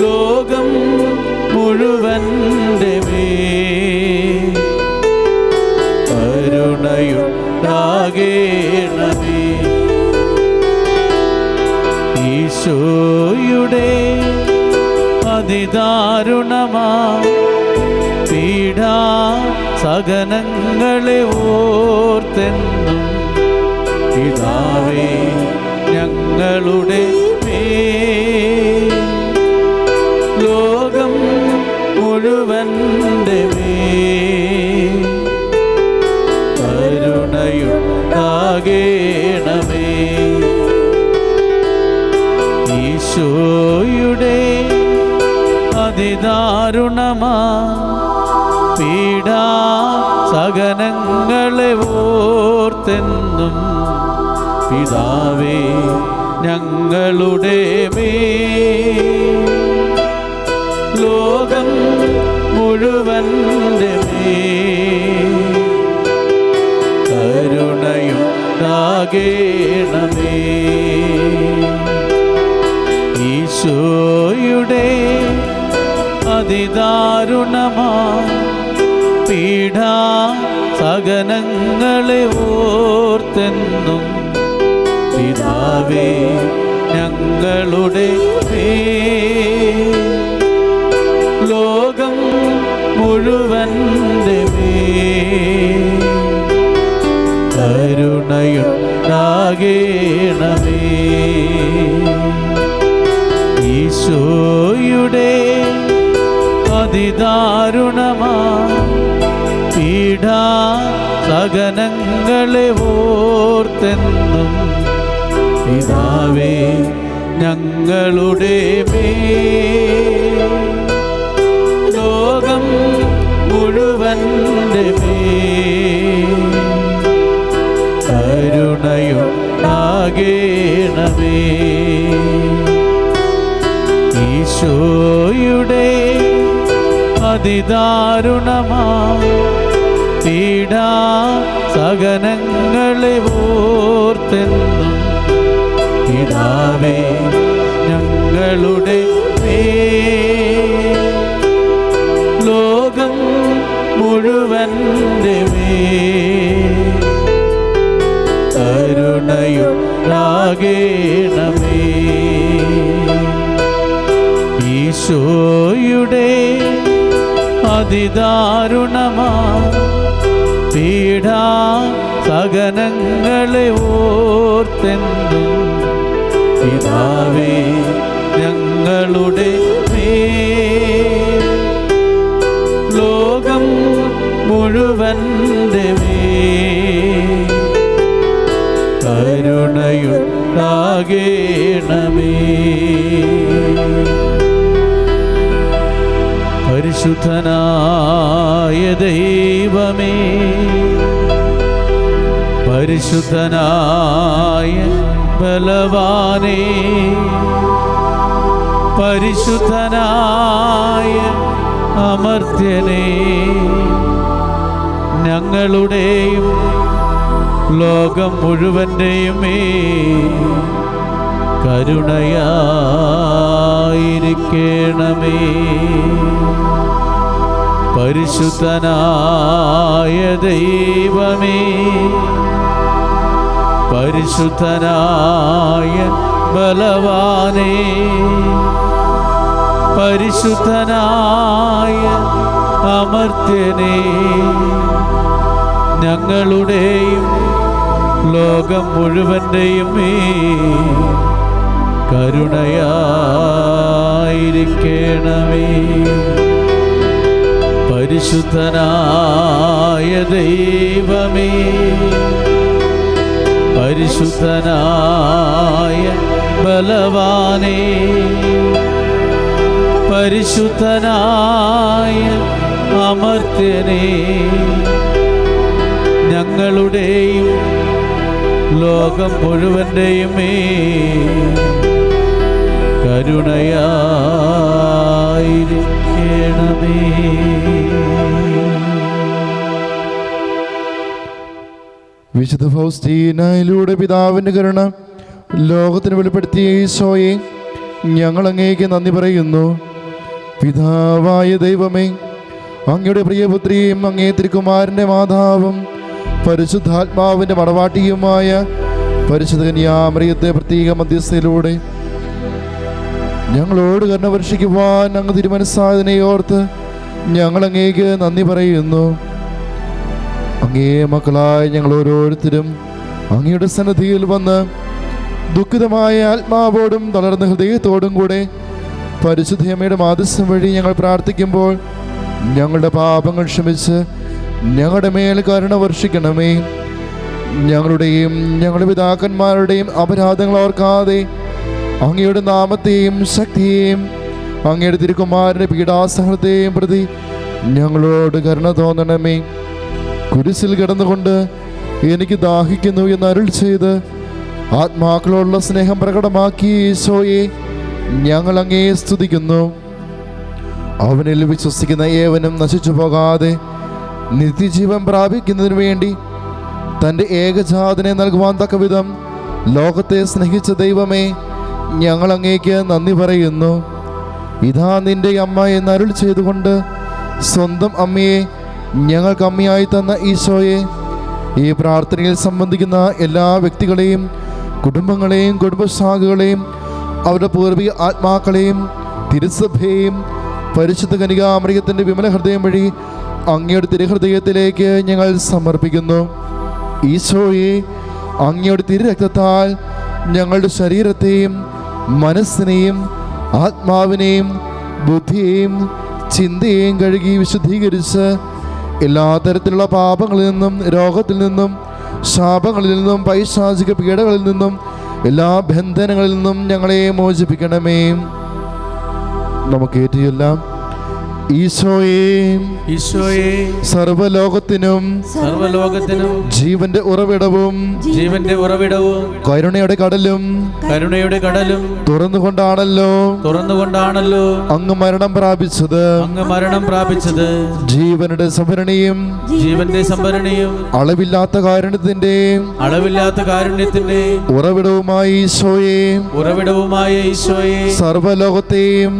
ലോകം മുഴുവൻ്റെ മേൽ കരുണയുണ്ടാകേണമേ. ഈശോയുടെ അതിദാരുണമാ പീഡാ സഹനങ്ങളെ ഓർത്തെന്നും പിതാവേ ഞങ്ങളുടെ മേൽ ലോകം മുഴുവൻ്റെ മേൽ കരുണയുണ്ടാകേണമേ. ഈശോയുടെ അതിദാരുണമാ പീഡാ സഹനങ്ങളെ ഓർത്തെന്നും പിതാവേ ഞങ്ങളുടെ മേൽ ലോകം മുഴുവൻ്റെ മേൽ കരുണയുണ്ടാകേണമേ. ഈശോയുടെ അതിദാരുണമാ പീഡാ സഹനങ്ങളെ ഓർത്തെന്നും പിതാവേ ഞങ്ങളുടെ മേൽ ലോകം മുഴുവൻ്റെ മേൽ കരുണയുണ്ടാകേണമേ. ഈശോയുടെ അതിദാരുണമാ പീഡാ സഹനങ്ങളെ ഓർത്തെന്നും പിതാവേ ഞങ്ങളുടെ മേൽ ലോകം മുഴുവൻ്റെ മേൽ കരുണയുണ്ടാകേണമേ. ഈശോയുടെ അതിദാരുണമാ പീഡാ സഹനങ്ങളെ ഓർത്തെന്നും പിതാവേ ഞങ്ങളുടെ മേൽ ലോകം മുഴുവൻ്റെ മേൽ കരുണയുണ്ടാകേണമേ. ഈശോയുടെ അതിദാരുണമാ പീഡാ സഹനങ്ങളെ ഓർത്തെന്നും പിതാവേ ഞങ്ങളുടെ മേൽ ലോകം മുഴുവൻ്റെ മേൽ കരുണയുണ്ടാകേണമേ. പരിശുദ്ധനായ ദൈവമേ, പരിശുദ്ധനായ ബലവാനേ, പരിശുദ്ധനായ അമർത്യനേ, ഞങ്ങളുടെയും ലോകം മുഴുവൻ്റെയും കരുണയായിരിക്കണമേ. പരിശുദ്ധനായ ദൈവമേ, പരിശുദ്ധനായ ബലവാനേ, പരിശുദ്ധനായ അമർത്യനേ, ഞങ്ങളുടെയും ലോകം മുഴുവൻ്റെയും കരുണയായിരിക്കണമേ. പരിശുദ്ധനായ ദൈവമേ, പരിശുദ്ധനായ ബലവാനേ, പരിശുദ്ധനായ അമർത്യനേ, ഞങ്ങളുടെയും ലോകം മുഴുവൻ്റെയും മേൽ കരുണയായിരിക്കണമേ. വിശുദ്ധ ഫൗസ്റ്റീനയിലൂടെ പിതാവിൻ്റെ കരുണ ലോകത്തിന് വെളിപ്പെടുത്തിയ ഈശോയെ ഞങ്ങൾ അങ്ങേക്ക് നന്ദി പറയുന്നു. പിതാവായ ദൈവമേ, അങ്ങയുടെ പ്രിയപുത്രിയും അങ്ങേ തിരുക്കുമാരൻ്റെ മാതാവും പരിശുദ്ധാത്മാവിൻ്റെ മടവാട്ടിയുമായ പരിശുദ്ധ കന്യാമറിയത്തെ പ്രത്യേക മധ്യസ്ഥയിലൂടെ ഞങ്ങളോട് കരുണ വർഷിക്കുവാൻ അങ്ങ് തിരുമനസ്സായതിനെ ഓർത്ത് ഞങ്ങൾ അങ്ങേക്ക് നന്ദി പറയുന്നു. അങ്ങേ മക്കളായ ഞങ്ങൾ ഓരോരുത്തരും അങ്ങയുടെ സന്നിധിയിൽ വന്ന് ദുഃഖിതമായ ആത്മാവോടും തളർന്ന ഹൃദയത്തോടും കൂടെ പരിശുദ്ധയമ്മയുടെ മാധ്യസ്ഥം വഴി ഞങ്ങൾ പ്രാർത്ഥിക്കുമ്പോൾ ഞങ്ങളുടെ പാപങ്ങൾ ക്ഷമിച്ച് ഞങ്ങളുടെ മേൽ കരുണ വർഷിക്കണമേ. ഞങ്ങളുടെയും ഞങ്ങളുടെ പിതാക്കന്മാരുടെയും അപരാധങ്ങൾ ഓർക്കാതെ അങ്ങയുടെ നാമത്തെയും ശക്തിയെയും അങ്ങയുടെ തിരുക്കുമാരൻ്റെ പീഡാസഹനത്തെയും പ്രതി ഞങ്ങളോട് കരുണ തോന്നണമേ. കുരിശിൽ കിടന്നുകൊണ്ട് എനിക്ക് ദാഹിക്കുന്നു എന്ന് അരുൾ ചെയ്ത് ആത്മാക്കളോടുള്ള സ്നേഹം പ്രകടമാക്കി ഈശോയെ ഞങ്ങൾ അങ്ങേ സ്തുതിക്കുന്നു. അവനിൽ വിശ്വസിക്കുന്ന ഏവനും നശിച്ചു പോകാതെ നിത്യജീവൻ പ്രാപിക്കുന്നതിന് വേണ്ടി തൻ്റെ ഏകജാതനെ നൽകുവാൻ തക്കവിധം ലോകത്തെ സ്നേഹിച്ച ദൈവമേ, ഞങ്ങൾ അങ്ങേക്ക് നന്ദി പറയുന്നു. ഇതാ നിന്റെ അമ്മ എന്ന് അരുൾ ചെയ്തുകൊണ്ട് സ്വന്തം അമ്മയെ ഞങ്ങൾക്ക് അമ്മയായി തന്ന ഈശോയെ, ഈ പ്രാർത്ഥനയിൽ സംബന്ധിക്കുന്ന എല്ലാ വ്യക്തികളെയും കുടുംബങ്ങളെയും കുടുംബശാഖകളെയും അവരുടെ പൂർവിക ആത്മാക്കളെയും തിരുസഭയെയും പരിശുദ്ധ കന്യകാമറിയത്തിൻ്റെ വിമല ഹൃദയം വഴി അങ്ങയുടെ തിരുഹൃദയത്തിലേക്ക് ഞങ്ങൾ സമർപ്പിക്കുന്നു. ഈശോയെ, അങ്ങയുടെ തിരുരക്തത്താൽ ഞങ്ങളുടെ ശരീരത്തെയും മനസ്സിനെയും ആത്മാവിനെയും ബുദ്ധിയെയും ചിന്തയെയും കഴുകി വിശുദ്ധീകരിച്ച് എല്ലാ തരത്തിലുള്ള പാപങ്ങളിൽ നിന്നും രോഗത്തിൽ നിന്നും ശാപങ്ങളിൽ നിന്നും പൈശാചിക പീഡകളിൽ നിന്നും എല്ലാ ബന്ധനങ്ങളിൽ നിന്നും ഞങ്ങളെ മോചിപ്പിക്കണമേ. നമുക്ക് ഏറ്റുചൊല്ലാം. ഈശോയെ സർവലോകത്തിനും ജീവന്റെ ഉറവിടവും കരുണയുടെ കടലും തുറന്നുകൊണ്ടാണല്ലോ അങ്ങ് മരണം പ്രാപിച്ചത്. ജീവന്റെ സംഭരണിയും അളവില്ലാത്ത കാരുണ്യത്തിന്റെ ഉറവിടവുമായി ഈശോയെ സർവലോകത്തെയും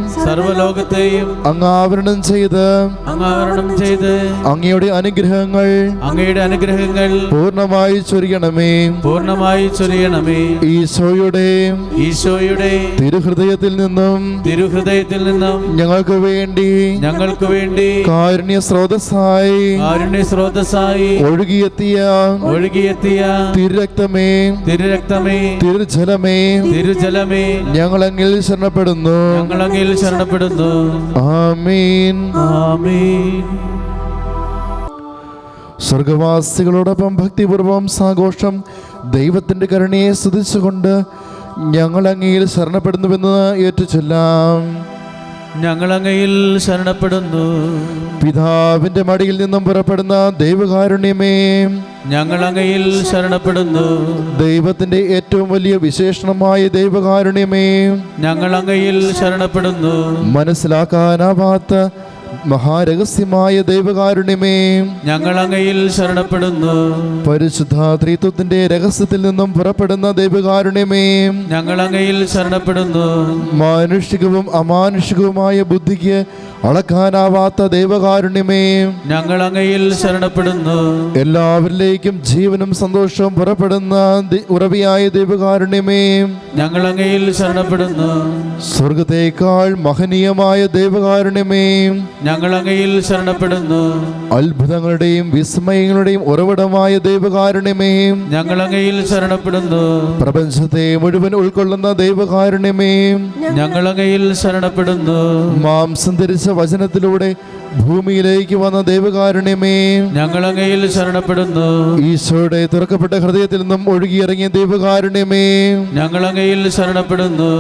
അങ്ങ് ആവരണം ചെയ്ത് അങ്ങയുടെ അനുഗ്രഹങ്ങൾ പൂർണ്ണമായി ചൊരിയണമേ. ഈശോയുടെ തിരുഹൃദയത്തിൽ നിന്നും ഞങ്ങൾക്ക് വേണ്ടി കാരുണ്യ സ്രോതസ്സായി ഒഴുകിയെത്തിയ തിരുരക്തമേ തിരുജലമേ ഞങ്ങളങ്ങിൽ ശരണപ്പെടുന്നു. ആമേൻ. സ്വർഗവാസികളോടൊപ്പം ഭക്തിപൂർവം സാഘോഷം ദൈവത്തിന്റെ കരുണയെ സ്തുതിച്ചുകൊണ്ട് ഞങ്ങൾ അങ്ങയിൽ ശരണപ്പെടുന്നുവെന്ന് ഏറ്റുചൊല്ലാം. ഞങ്ങൾ അങ്ങയിൽ ശരണപ്പെടുന്നു. പിതാവിന്റെ മടിയിൽ നിന്നും പുറപ്പെടുന്ന ദൈവകാരുണ്യമേ, ഞങ്ങൾ അങ്ങയിൽ ശരണപ്പെടുന്നു. ദൈവത്തിന്റെ ഏറ്റവും വലിയ വിശേഷണമായ ദൈവകാരുണ്യമേ, ഞങ്ങൾ അങ്ങയിൽ ശരണപ്പെടുന്നു. മനസ്സിലാക്കാനാവാത്ത മഹാരഹസ്യമായ ദൈവകാരുണ്യമേ, ഞങ്ങൾ അങ്ങയിൽ ശരണപ്പെടുന്നു. പരിശുദ്ധ ത്രിത്വത്തിന്റെ രഹസ്യത്തിൽ നിന്നും പുറപ്പെടുന്ന ദൈവകാരുണ്യമേ, ഞങ്ങൾ അങ്ങയിൽ ശരണപ്പെടുന്നു. മാനുഷികവും അമാനുഷികവുമായ ബുദ്ധിക്ക് അളക്കാനാവാത്ത ദൈവകാരുണ്യമേ, ഞങ്ങൾ അങ്ങയിൽ ശരണപ്പെടുന്നു. എല്ലാവരിലേക്കും ജീവനും സന്തോഷവും പുറപ്പെടുന്ന ഉറവിയായ ദൈവകാരുണ്യമേ, ഞങ്ങൾ അങ്ങയിൽ ശരണപ്പെടുന്നു. സ്വർഗത്തേക്കാൾ മഹനീയമായ ദൈവകാരുണ്യമേ, ഞങ്ങൾ അങ്ങയിൽ ശരണപ്പെടുന്നു. അത്ഭുതങ്ങളുടെയും വിസ്മയങ്ങളുടെയും ഉറവിടമായ ദൈവകാരുണ്യമേ, ഞങ്ങൾ അങ്ങയിൽ ശരണപ്പെടുന്നു. പ്രപഞ്ചത്തെ മുഴുവൻ ഉൾക്കൊള്ളുന്ന ദൈവകാരുണ്യമേ, ഞങ്ങൾ അങ്ങയിൽ ശരണപ്പെടുന്നു. മാംസം ധരിച്ച വചനത്തിലൂടെ ഭൂമിയിലേക്ക് വന്ന ദൈവകാരുണ്യമേ, ഞങ്ങൾ അങ്ങയിൽ ശരണപ്പെടുന്നു. ഈശോയുടെ തുറക്കപ്പെട്ട ഹൃദയത്തിൽ നിന്നും ഒഴുകിയിറങ്ങിയ ദൈവകാരുണ്യമേ, ഞങ്ങൾ അങ്ങയിൽ ശരണപ്പെടുന്നു.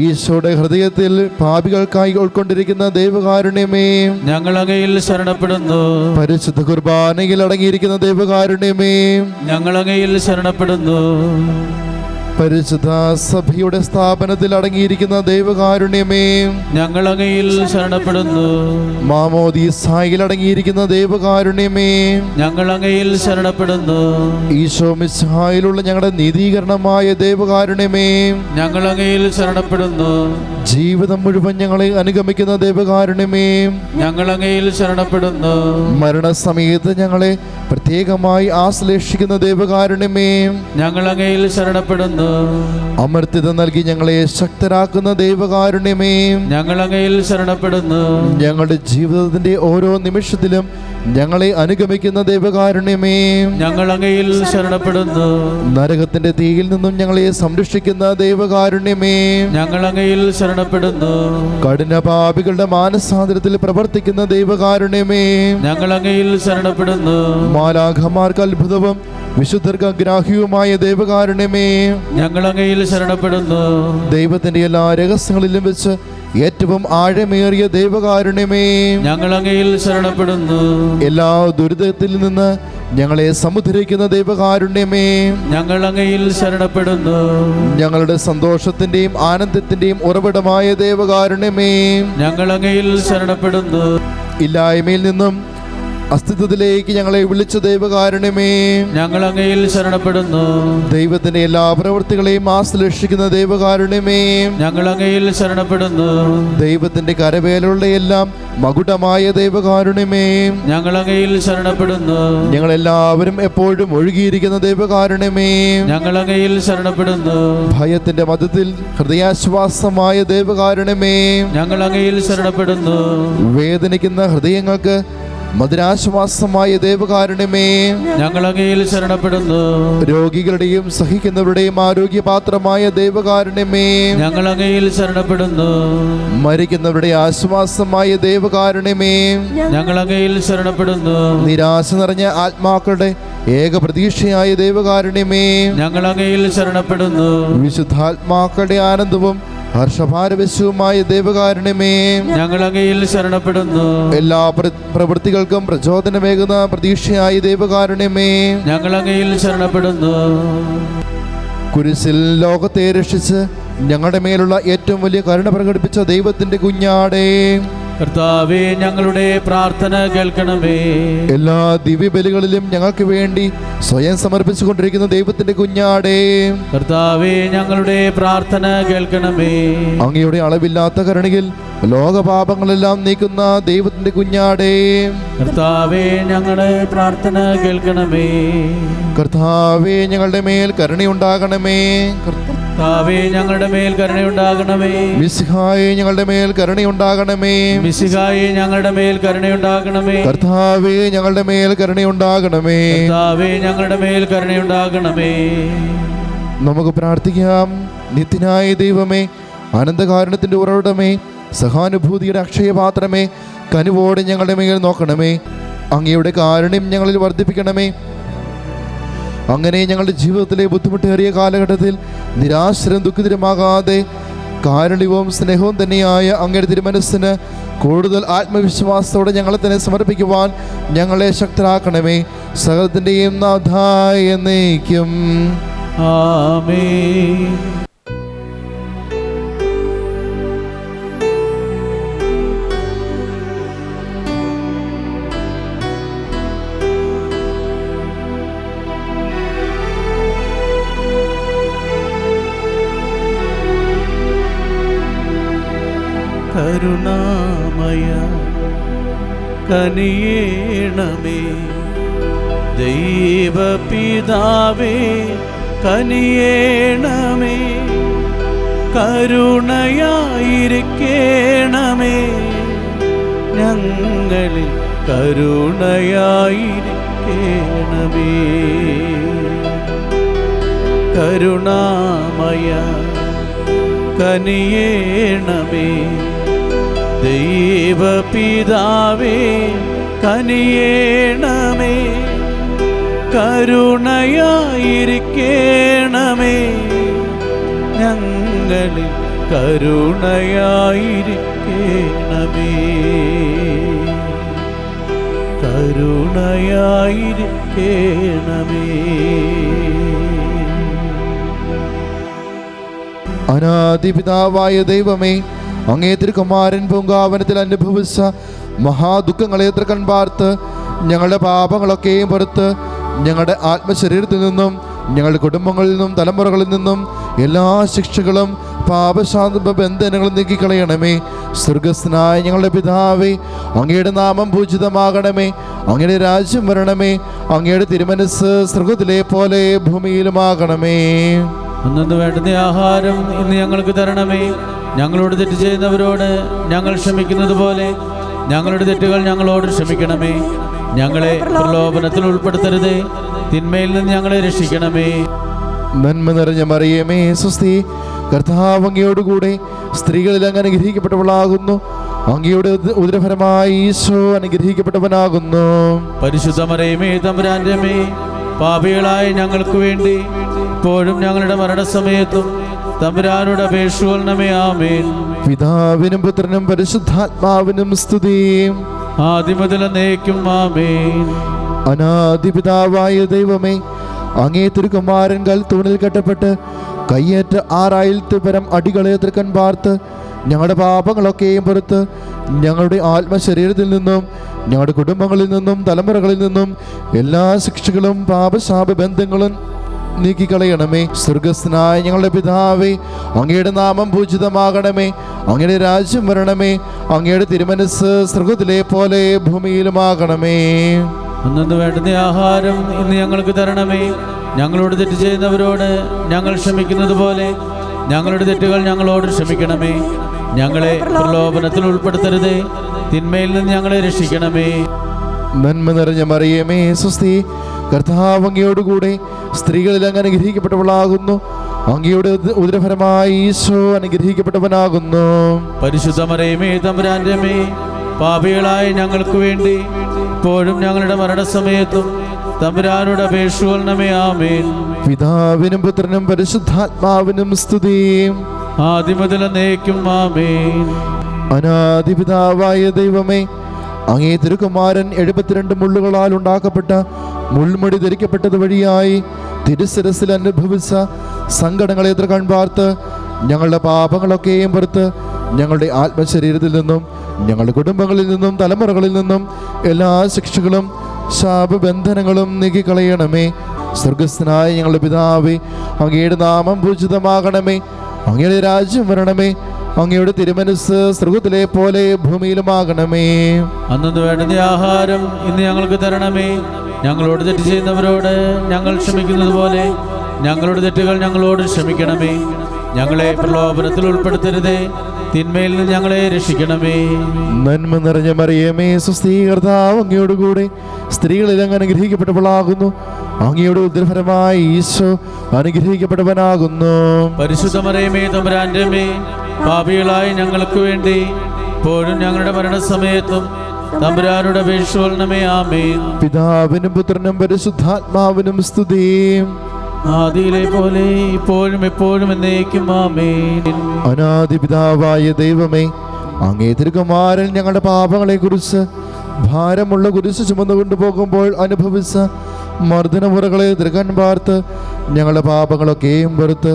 ഈശോയുടെ ഹൃദയത്തിൽ പാപികൾക്കായി ഉൾക്കൊണ്ടിരിക്കുന്ന ദൈവകാരുണ്യമേ, ഞങ്ങൾ അങ്ങയിൽ ശരണപ്പെടുന്നു. പരിശുദ്ധ കുർബാനയിൽ അടങ്ങിയിരിക്കുന്ന ദൈവകാരുണ്യമേ, ഞങ്ങൾ അങ്ങയിൽ ശരണപ്പെടുന്നു. പരിശുദ്ധ സഭയുടെ സ്ഥാപനത്തിൽ അടങ്ങിയിരിക്കുന്ന ദൈവകാരുണ്യമേ, ഞങ്ങൾ അങ്ങയിൽ ശരണപ്പെടുന്നു. മാമോദീസായിൽ അടങ്ങിയിരിക്കുന്ന ദൈവകാരുണ്യമേ, ഞങ്ങൾ അങ്ങയിൽ ശരണപ്പെടുന്നു. ഈശോ മിശിഹായിലുള്ള ഞങ്ങളുടെ നീതീകരണമായ ദൈവകാരുണ്യമേ, ഞങ്ങൾ അങ്ങയിൽ ശരണപ്പെടുന്നു. ജീവിതം മുഴുവൻ ഞങ്ങളെ അനുഗമിക്കുന്ന ദൈവകാരുണ്യമേ, ഞങ്ങൾ അങ്ങയിൽ ശരണപ്പെടുന്നു. മരണസമയത്ത് ഞങ്ങളെ പ്രത്യേകമായി ആശ്ലേഷിക്കുന്ന ദൈവകാരുണ്യമേ, ഞങ്ങൾ അങ്ങയിൽ ശരണപ്പെടുന്നു. അമർത്യത നൽകി ഞങ്ങളെ ശക്തരാക്കുന്ന ദൈവകാരുണ്യമേ, ഞങ്ങൾ അങ്ങയിൽ ശരണപ്പെടുന്നു. ഞങ്ങളുടെ ജീവിതത്തിന്റെ ഓരോ നിമിഷത്തിലും ഞങ്ങളെ അനുഗമിക്കുന്ന ദൈവകാരുണ്യമേ, ഞങ്ങൾ അങ്ങയിൽ ശരണപ്പെടുന്നു. നരകത്തിന്റെ തീയിൽ നിന്നും ഞങ്ങളെ സംരക്ഷിക്കുന്ന ദൈവകാരുണ്യമേ, ഞങ്ങൾ അങ്ങയിൽ ശരണപ്പെടുന്നു. കഠിനപാപികളുടെ മാനസാന്തരത്തിൽ പ്രവർത്തിക്കുന്ന ദൈവകാരുണ്യമേ, ഞങ്ങൾ അങ്ങയിൽ ശരണപ്പെടുന്നു. മാലാഖമാർക്ക് അത്ഭുതവും വിശുദ്ധർക്ക് അഗ്രാഹ്യവുമായ ദൈവകാരുണ്യമേ, ഞങ്ങൾ അങ്ങയിൽ ശരണപ്പെടുന്നു. ദൈവത്തിന്റെ എല്ലാ രഹസ്യങ്ങളിലും വെച്ച് ഏറ്റവും ആഴമേറിയ ദൈവകാരുണ്യമേ, ഞങ്ങൾ അങ്ങയിൽ ശരണപ്പെടുന്നു. എല്ലാ ദുരിതത്തിൽ നിന്ന് ഞങ്ങളെ സമുദ്രിക്കുന്ന ദൈവകാരുണ്യമേ, ഞങ്ങൾ അങ്ങയിൽ ശരണപ്പെടുന്നു. ഞങ്ങളുടെ സന്തോഷത്തിന്റെയും ആനന്ദത്തിന്റെയും ഉറവിടമായ ദൈവകാരുണ്യമേ, ഞങ്ങൾ അങ്ങയിൽ ശരണപ്പെടുന്നു. ഇല്ലായ്മയിൽ നിന്നും അസ്തിത്വത്തിലേക്ക് ഞങ്ങളെ വിളിച്ച ദൈവകാരുണ്യമേ, ഞങ്ങൾ അങ്ങയിൽ ശരണപ്പെടുന്നു. ദൈവത്തിന്റെ എല്ലാ പ്രവൃത്തികളെയും ആശ്ലേഷിക്കുന്ന ദൈവകാരുണ്യമേ, ഞങ്ങൾ അങ്ങയിൽ ശരണപ്പെടുന്നു. ദൈവത്തിന്റെ കരവേലുള്ള എല്ലാം മകുടമായ ദൈവകാരുണ്യമേ, ഞങ്ങൾ അങ്ങയിൽ ശരണപ്പെടുന്നു. ഞങ്ങളെല്ലാവരും എപ്പോഴും ഒഴുകിയിരിക്കുന്ന ദൈവകാരുണ്യമേ, ഞങ്ങൾ അങ്ങയിൽ ശരണപ്പെടുന്നു. ഭയത്തിന്റെ മധ്യത്തിൽ ഹൃദയാശ്വാസമായ ദൈവകാരുണ്യമേ, ഞങ്ങൾ അങ്ങയിൽ ശരണപ്പെടുന്നു. വേദനിക്കുന്ന ഹൃദയങ്ങൾക്ക് മധുരാശ്വാസമായ ദൈവകാരുണ്യമേ, ഞങ്ങൾ അങ്ങയിൽ ശരണപ്പെടുന്നു. രോഗികളുടെയും സഹിക്കുന്നവരുടെയും ആരോഗ്യപാത്രമായ ദൈവകാരുണ്യമേ, ഞങ്ങൾ അങ്ങയിൽ ശരണപ്പെടുന്നു. മരിക്കുന്നവരുടെ ആശ്വാസമായ ദൈവകാരുണ്യമേ, ഞങ്ങൾ അങ്ങയിൽ ശരണപ്പെടുന്നു. നിരാശ നിറഞ്ഞ ആത്മാക്കളുടെ ഏക പ്രതീക്ഷയായ ദൈവകാരുണ്യമേ, ഞങ്ങൾ അങ്ങയിൽ ശരണപ്പെടുന്നു. വിശുദ്ധാത്മാക്കളുടെ ആനന്ദവും ഹർഷഭാരവശ്യവുമായ ദൈവകാരുണ്യമേ, ഞങ്ങൾ അങ്ങയിൽ ശരണപ്പെടുന്നു. എല്ലാ പ്രവൃത്തികൾക്കും പ്രചോദനമേകുന്ന പ്രതീക്ഷയായ ദൈവകാരുണ്യമേ, ഞങ്ങൾ അങ്ങയിൽ ശരണപ്പെടുന്നു. കുരിശിൽ ലോകത്തെ രക്ഷിച്ച് ഞങ്ങളുടെ മേലുള്ള ഏറ്റവും വലിയ കരുണ പ്രകടിപ്പിച്ച ദൈവത്തിന്റെ കുഞ്ഞാടേ, കർത്താവേ, ഞങ്ങളുടെ പ്രാർത്ഥന കേൾക്കണമേ. എല്ലാ ദിവ്യബലികളിലും ഞങ്ങൾക്ക് വേണ്ടി സ്വയം സമർപ്പിച്ചുകൊണ്ടിരിക്കുന്ന ദൈവത്തിന്റെ കുഞ്ഞാടേ, കർത്താവേ, ഞങ്ങളുടെ പ്രാർത്ഥന കേൾക്കണമേ. അങ്ങയുടെ അളവില്ലാത്ത കരുണയിൽ ലോകപാപങ്ങളെല്ലാം നീക്കുന്ന ദൈവത്തിന്റെ കുഞ്ഞാടേ, കർത്താവേ, ഞങ്ങളുടെ പ്രാർത്ഥന കേൾക്കണമേ. കർത്താവേ, ഞങ്ങളുടെ മേൽ കരുണയുണ്ടാകണമേ. കർത്താവേ, ഞങ്ങളുടെ മേൽ കരുണയുണ്ടാകണമേ. മിശിഹായേ, ഞങ്ങളുടെ മേൽ കരുണയുണ്ടാകണമേ. മിശിഹായേ, ഞങ്ങളുടെ മേൽ കരുണയുണ്ടാകണമേ. കർത്താവേ, ഞങ്ങളുടെ മേൽ കരുണയുണ്ടാകണമേ. കർത്താവേ, ഞങ്ങളുടെ മേൽ കരുണയുണ്ടാകണമേ. നമുക്ക് പ്രാർത്ഥിക്കാം. നിത്യനായ ദൈവമേ, അനന്തകാരുണ്യത്തിന്റെ ഉറവിടമേ, സഹാനുഭൂതിയുടെ അക്ഷയപാത്രമേ, കനിവോടെ ഞങ്ങളുടെ മേൽ നോക്കണമേ. അങ്ങയുടെ കാരുണ്യം ഞങ്ങളിൽ വർദ്ധിപ്പിക്കണമേ. അങ്ങനെ ഞങ്ങളുടെ ജീവിതത്തിലെ ബുദ്ധിമുട്ടേറിയ കാലഘട്ടത്തിൽ നിരാശരും ദുഃഖിതരുമാകാതെ കാരുണ്യവും സ്നേഹവും തന്നെയായ അങ്ങയുടെ തിരുമനസ്സിന് കൂടുതൽ ആത്മവിശ്വാസത്തോടെ ഞങ്ങളെ തന്നെ സമർപ്പിക്കുവാൻ ഞങ്ങളെ ശക്തരാക്കണമേ. സകലത്തിൻ്റെയും നാഥായ എന്നേക്കും ആമേൻ. കരുണാമയ കനിയേണമേ, ദൈവപിതാവേ കനിയേണമേ, കരുണയായിരിക്കേണമേ, ഞങ്ങളിൽ കരുണയായിരിക്കേണമേ. കരുണാമയ കനിയേണമേ, ദൈവപിതാവേ കനിയേണമേ, കരുണയായിരിക്കേണമേ, ഞങ്ങളിൽ കരുണയായിരിക്കേണമേ, കരുണയായിരിക്കേണമേ. അനാദിപിതാവായ ദൈവമേ, അങ്ങേ തിരുകുമാരൻ പൂങ്കാവനത്തിൽ അനുഭവിച്ച മഹാദുഃഖങ്ങളെ എത്ര കൺപാർത്ത് ഞങ്ങളുടെ പാപങ്ങളൊക്കെയും പുറത്ത് ഞങ്ങളുടെ ആത്മശരീരത്തിൽ നിന്നും ഞങ്ങളുടെ കുടുംബങ്ങളിൽ നിന്നും തലമുറകളിൽ നിന്നും എല്ലാ ശിക്ഷകളും പാപശാന്ത ബന്ധനങ്ങളും നീക്കിക്കളയണമേ. സ്വർഗസ്ഥനായ ഞങ്ങളുടെ പിതാവേ, അങ്ങയുടെ നാമം പൂജിതമാകണമേ, അങ്ങയുടെ രാജ്യം വരണമേ, അങ്ങയുടെ തിരുമനസ് സ്വർഗത്തിലെ പോലെ ഭൂമിയിലുമാകണമേ. അന്നു വേണ്ടുന്ന ആഹാരം ഇന്ന് ഞങ്ങൾക്ക് തരണമേ. ഞങ്ങളോട് തെറ്റ് ചെയ്യുന്നവരോട് ഞങ്ങൾ ക്ഷമിക്കുന്നത് പോലെ ഞങ്ങളുടെ തെറ്റുകൾ ഞങ്ങളോട് ക്ഷമിക്കണമേ. ഞങ്ങളെ പ്രലോഭനത്തിൽ ഉൾപ്പെടുത്തരുതേ, തിന്മയിൽ നിന്ന് ഞങ്ങളെ രക്ഷിക്കണമേ. നന്മ നിറഞ്ഞ മറിയമേ സ്വസ്തി, കർത്താവ് അങ്ങയോടുകൂടെ സ്ത്രീകളിൽ അങ്ങ് അനുഗ്രഹിക്കപ്പെട്ടവളാകുന്നു. അങ്ങയുടെ ഉദരഫലമായി ഈശോ അനുഗ്രഹിക്കപ്പെട്ടവനാകുന്നു. പരിശുദ്ധ മറിയമേ തമ്പുരാന്റെ അമ്മേ, പാപികളായ ഞങ്ങൾക്ക് വേണ്ടി ഇപ്പോഴും ഞങ്ങളുടെ മരണസമയത്തും തമ്പുരാനോട് അപേക്ഷിക്കണമേ. ആമേൻ. പിതാവിനും പുത്രനും പരിശുദ്ധാത്മാവിനും സ്തുതി, ആദിമുതൽ എന്നേക്കും. ആമേൻ. അനാദിപിതാവായ ദൈവമേ, അങ്ങേ തിരുകുമാരൻ കൽത്തൂണിൽ കെട്ടപ്പെട്ട് കയ്യേറ്റ 6000 പരം അടികളെ തൃക്കൻ പാർത്ത് ഞങ്ങളുടെ പാപങ്ങളൊക്കെയും പുറത്ത് ഞങ്ങളുടെ ആത്മശരീരത്തിൽ നിന്നും ഞങ്ങളുടെ കുടുംബങ്ങളിൽ നിന്നും തലമുറകളിൽ നിന്നും എല്ലാ ശിക്ഷകളും പാപശാപ ബന്ധങ്ങളും നീക്കിക്കളയണമേ. സ്വർഗസ്ഥനായ ഞങ്ങളുടെ പിതാവേ, അങ്ങയുടെ നാമം പൂജിതമാകണമേ, അങ്ങയുടെ രാജ്യം വരണമേ, അങ്ങയുടെ തിരുമനസ് സ്വർഗത്തിലെ പോലെ ഭൂമിയിലുമാകണമേ. അന്നു വേണ്ടുന്ന ആഹാരം ഇന്ന് ഞങ്ങൾക്ക് തരണമേ. ഞങ്ങളോട് തെറ്റ് ചെയ്യുന്നവരോട് ഞങ്ങൾ ക്ഷമിക്കുന്നത് പോലെ ഞങ്ങളുടെ തെറ്റുകൾ ഞങ്ങളോട് ക്ഷമിക്കണമേ. ഞങ്ങളെ പ്രലോഭനത്തിൽ ഉൾപ്പെടുത്തരുതേ, തിന്മയിൽ നിന്ന് ഞങ്ങളെ രക്ഷിക്കണമേ. നന്മ നിറഞ്ഞ മറിയമേ സ്വസ്തി, കർത്താവ് അങ്ങയോടുകൂടെ സ്ത്രീകളിൽ അങ്ങ് അനുഗ്രഹിക്കപ്പെട്ടവളാകുന്നു. അങ്ങയുടെ ഉദരഫലമായി ഈശോ അനുഗ്രഹിക്കപ്പെട്ടവനാകുന്നു. പരിശുദ്ധ മറിയമേ തമ്പുരാന്റെ അമ്മേ, പാപികളായ ഞങ്ങൾക്ക് വേണ്ടി ഇപ്പോഴും ഞങ്ങളുടെ മരണസമയത്തും തമ്പുരാനോട് അപേക്ഷിക്കണമേ. ആമേൻ. പിതാവിനും പുത്രനും പരിശുദ്ധാത്മാവിനും സ്തുതി, ആദിമുതൽ എന്നേക്കും. ആമേൻ. അനാദിപിതാവായ ദൈവമേ, അങ്ങേ തിരുകുമാരൻ 72 മുള്ളുകളാൽ ഉണ്ടാക്കപ്പെട്ട മുൾമുടി ധരിക്കപ്പെട്ടത് വഴിയായി തിരുശിരസിൽ അനുഭവിച്ച സങ്കടങ്ങളെ എത്ര കൺപാർത്ത് ഞങ്ങളുടെ പാപങ്ങളൊക്കെയും പുറത്ത് ഞങ്ങളുടെ ആത്മശരീരത്തിൽ നിന്നും ഞങ്ങളുടെ കുടുംബങ്ങളിൽ നിന്നും തലമുറകളിൽ നിന്നും എല്ലാ ശിക്ഷകളും ശാപബന്ധനങ്ങളും നീക്കിക്കളയണമേ. സ്വർഗസ്ഥനായ ഞങ്ങളുടെ പിതാവേ, അങ്ങയുടെ നാമം പൂജിതമാകണമേ, അങ്ങയുടെ രാജ്യം വരണമേ, അങ്ങയുടെ തിരുമനസ് സ്വർഗത്തിലെ പോലെ ഭൂമിയിലുമാകണമേ. അന്നു വേണ്ടുന്ന ആഹാരം ഇന്ന് ഞങ്ങൾക്ക് തരണമേ. ഞങ്ങളോട് തെറ്റ് ചെയ്യുന്നവരോട് ഞങ്ങൾ ക്ഷമിക്കുന്നത് പോലെ ഞങ്ങളുടെ തെറ്റുകൾ ഞങ്ങളോട് ക്ഷമിക്കണമേ. ഞങ്ങളെ പ്രലോഭനത്തിൽ ഉൾപ്പെടുത്തരുതേ, തിന്മയിൽ നിന്ന് ഞങ്ങളെ രക്ഷിക്കണമേ. നന്മ നിറഞ്ഞ മറിയമേ സ്വസ്തി, കർത്താവ് അങ്ങയോടുകൂടെ സ്ത്രീകളിൽ അങ്ങ് അനുഗ്രഹിക്കപ്പെട്ടവളാകുന്നു. അങ്ങയുടെ ഉദരഫലമായി ഈശോ അനുഗ്രഹിക്കപ്പെട്ടവനാകുന്നു. പരിശുദ്ധ മറിയമേ തമ്പുരാന്റെ അമ്മേ, പാപികളായ ഞങ്ങൾക്ക് വേണ്ടി ഇപ്പോഴും ഞങ്ങളുടെ മരണസമയത്തും തമ്പുരാനോട് അപേക്ഷിക്കണമേ. ആമേൻ. പിതാവിനും പുത്രനും പരിശുദ്ധാത്മാവിനും സ്തുതി, ആദിയിലെ പോലെ ഇപ്പോഴും എപ്പോഴും എന്നേക്കും. ആമേൻ. അനാദിപിതാവായ ദൈവമേ, അങ്ങേ തിരുകുമാരൻ ഞങ്ങളുടെ പാപങ്ങളെ കുറിച്ച് ഭാരമുള്ള കുരിശ് ചുമന്നു കൊണ്ടുപോകുമ്പോൾ അനുഭവിച്ച മർദ്ദനമുറകളെ തൃക്കൻ പാർത്ത് ഞങ്ങളുടെ പാപങ്ങളൊക്കെയും പുറത്ത്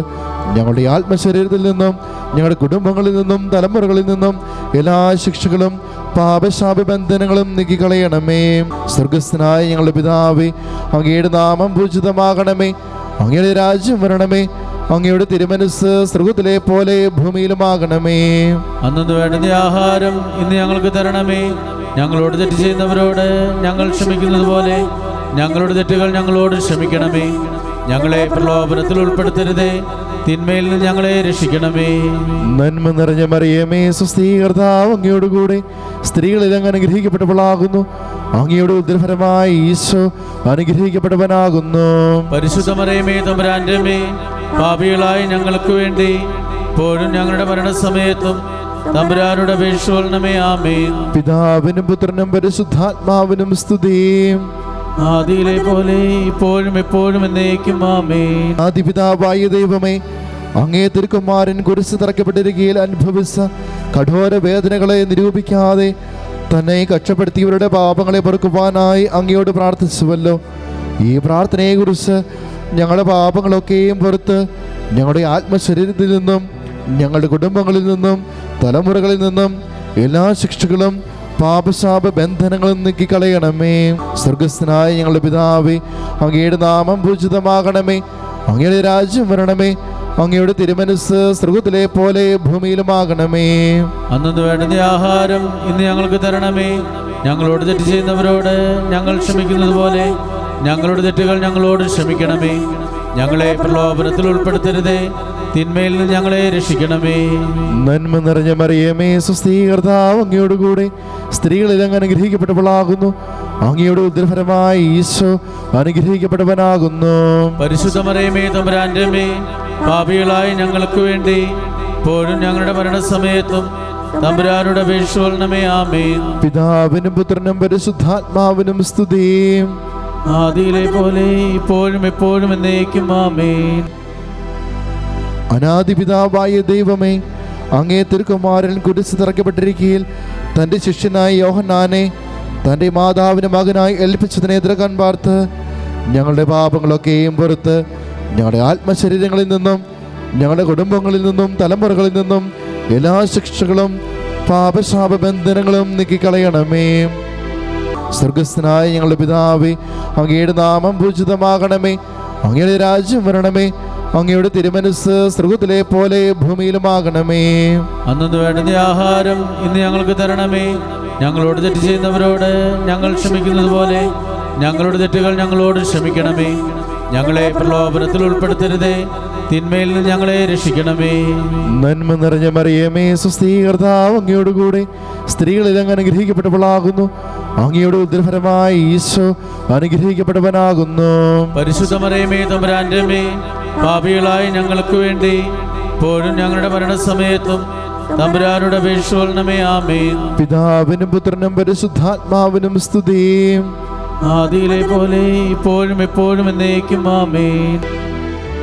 ഞങ്ങളുടെ ആത്മശരീരത്തിൽ നിന്നും ഞങ്ങളുടെ കുടുംബങ്ങളിൽ നിന്നും തലമുറകളിൽ നിന്നും എല്ലാ ശിക്ഷകളും പാപശാപ ബന്ധനങ്ങളും നീക്കിക്കളയണമേ. സ്വർഗസ്ഥനായ ഞങ്ങളുടെ പിതാവേ, അങ്ങയുടെ നാമം പൂജിതമാകണമേ, അങ്ങയുടെ രാജ്യം വരണമേ, അങ്ങയുടെ തിരുമനസ് സ്വർഗത്തിലെ പോലെ ഭൂമിയിലുമാകണമേ. അന്നു വേണ്ടുന്ന ആഹാരം ഇന്ന് ഞങ്ങൾക്ക് തരണമേ. ഞങ്ങളോട് തെറ്റ് ചെയ്യുന്നവരോട് ഞങ്ങൾ ക്ഷമിക്കുന്നത് പോലെ ഞങ്ങളുടെ തെറ്റുകൾ ഞങ്ങളോട് ക്ഷമിക്കണമേ. ഞങ്ങളെ പ്രലോഭനത്തിൽ ഉൾപ്പെടുത്തരുതേ, തിന്മയിൽ നിന്ന് ഞങ്ങളെ രക്ഷിക്കണമേ. നന്മ നിറഞ്ഞ മറിയമേ സ്വസ്തി, കർത്താവ് അങ്ങയോടുകൂടെ സ്ത്രീകളിൽ അങ്ങ് അനുഗ്രഹിക്കപ്പെട്ടവളാകുന്നു. അങ്ങയുടെ ഉദരഫലമായി ഈശോ അനുഗ്രഹിക്കപ്പെട്ടവനാകുന്നു. പരിശുദ്ധ മറിയമേ തമ്പുരാന്റെ അമ്മേ, പാപികളായ ഞങ്ങൾക്ക് വേണ്ടി ഇപ്പോഴും ഞങ്ങളുടെ മരണസമയത്തും തമ്പുരാനോട് അപേക്ഷിച്ചുകൊള്ളണമേ. ആമേൻ. പിതാവിനും പുത്രനും പരിശുദ്ധാത്മാവിനും സ്തുതി. ആദിയിലെ പോലെ ഇപ്പോഴും എപ്പോഴും എന്നേക്കും. ആമേൻ. ആദിപിതാവായ ദൈവമേ, അങ്ങേ തിരുക്കുമാരൻ കുരിശ് തറയ്ക്കപ്പെട്ടിരിക്കയിൽ അനുഭവിച്ച കഠോര വേദനകളെ നിരൂപിക്കാതെ തന്നെ കഷ്ടപ്പെടുത്തിയവരുടെ പാപങ്ങളെ പൊറുക്കുവാനായി അങ്ങയോട് പ്രാർത്ഥിച്ചുവല്ലോ. ഈ പ്രാർത്ഥനയെക്കുറിച്ച് ഞങ്ങളുടെ പാപങ്ങളൊക്കെയും പുറത്ത് ഞങ്ങളുടെ ആത്മശരീരത്തിൽ നിന്നും ഞങ്ങളുടെ കുടുംബങ്ങളിൽ നിന്നും തലമുറകളിൽ നിന്നും എല്ലാ ശിക്ഷകളും പാപശാപ ബന്ധനങ്ങളും നീക്കിക്കളയണമേ. സ്വർഗസ്ഥനായ ഞങ്ങളുടെ പിതാവേ, അങ്ങയുടെ നാമം പൂജിതമാകണമേ. അങ്ങയുടെ രാജ്യം വരണമേ. അങ്ങയുടെ തിരുമനസ് സ്വർഗ്ഗത്തിലെ പോലെ ഭൂമിയിലുമാകണമേ. അന്നു വേണ്ടുന്ന ആഹാരം ഇന്ന് ഞങ്ങൾക്ക് തരണമേ. ഞങ്ങളോട് തെറ്റ് ചെയ്യുന്നവരോട് ഞങ്ങൾ ക്ഷമിക്കുന്നത് പോലെ ഞങ്ങളുടെ തെറ്റുകൾ ഞങ്ങളോട് ക്ഷമിക്കണമേ. ഞങ്ങളെ പ്രലോഭനത്തിൽ ഉൾപ്പെടുത്തരുതേ, തിന്മയിൽ നിന്ന് ഞങ്ങളെ രക്ഷിക്കണമേ. നന്മ നിറഞ്ഞ മറിയമേ, സ്വസ്തി, കർത്താവ് അങ്ങയോടുകൂടെ സ്ത്രീകളിൽ അങ്ങ് അനുഗ്രഹിക്കപ്പെട്ടവളാകുന്നു. അങ്ങയുടെ ഉദരഫലമായി ഈശോ അനുഗ്രഹിക്കപ്പെട്ടവനാകുന്നു. പരിശുദ്ധ മറിയമേ, തമ്പുരാന്റെ അമ്മേ, പാപികളായ ഞങ്ങൾക്ക് വേണ്ടി ഇപ്പോഴും ഞങ്ങളുടെ മരണസമയത്തും തമ്പുരാനോട് അപേക്ഷിച്ചുകൊള്ളണമേ. ആമേൻ. പിതാവിനും പുത്രനും പരിശുദ്ധാത്മാവിനും സ്തുതി. ആദിയിലെ പോലെ ഇപ്പോഴും എപ്പോഴും എന്നേക്കും. ആമേൻ. അനാദിപിതാവായ ദൈവമേ, അങ്ങേ തിരുക്കുമാരൻ കുരിശ് തറയ്ക്കപ്പെട്ടിരിക്കയിൽ തൻ്റെ ശിഷ്യനായ യോഹന്നാനെ തൻ്റെ മാതാവിന് മകനായി ഏൽപ്പിച്ചതിനെ എതിർക്കാൻ പാർത്ത് ഞങ്ങളുടെ പാപങ്ങളൊക്കെയും പുറത്ത് ഞങ്ങളുടെ ആത്മശരീരങ്ങളിൽ നിന്നും ഞങ്ങളുടെ കുടുംബങ്ങളിൽ നിന്നും തലമുറകളിൽ നിന്നും എല്ലാ ശിക്ഷകളും പാപശാപ ബന്ധനങ്ങളും നീക്കിക്കളയണമേ. സ്വർഗസ്ഥനായ ഞങ്ങളുടെ പിതാവേ, അങ്ങയുടെ നാമം പൂജിതമാകണമേ. അങ്ങയുടെ രാജ്യം വരണമേ. അങ്ങയുടെ തിരുമനസ് സ്വർഗ്ഗത്തിലെ പോലെ ഭൂമിയിലുമാകണമേ. അന്നു വേണ്ടുന്ന ആഹാരം ഇന്ന് ഞങ്ങൾക്ക് തരണമേ. ഞങ്ങളോട് തെറ്റ് ചെയ്യുന്നവരോട് ഞങ്ങൾ ക്ഷമിക്കുന്നത് പോലെ ഞങ്ങളുടെ തെറ്റുകൾ ഞങ്ങളോട് ക്ഷമിക്കണമേ. ഞങ്ങളെ പ്രലോഭനത്തിൽ ഉൾപ്പെടുത്തരുതേ, തിന്മയിൽ നിന്ന് ഞങ്ങളെ രക്ഷിക്കണമേ. നന്മ നിറഞ്ഞ മറിയമേ, സ്വസ്തി, കർത്താവ് അങ്ങയോടുകൂടെ സ്ത്രീകളിൽ അങ്ങ് അനുഗ്രഹിക്കപ്പെട്ടവളാകുന്നു. അങ്ങയുടെ ഉദരഫലമായി ഈശോ അനുഗ്രഹിക്കപ്പെട്ടവനാകുന്നു. പരിശുദ്ധ മറിയമേ, തമ്പുരാന്റെ അമ്മേ, പാപികളായ ഞങ്ങൾക്ക് വേണ്ടി ഇപ്പോഴും ഞങ്ങളുടെ മരണസമയത്തും തമ്പുരാനോട് അപേക്ഷിച്ചുകൊള്ളണമേ. ആമേൻ. പിതാവിനും പുത്രനും പരിശുദ്ധാത്മാവിനും സ്തുതി. ആദിയിലെ പോലെ ഇപ്പോഴും എപ്പോഴും എന്നേക്കും. ആമേൻ.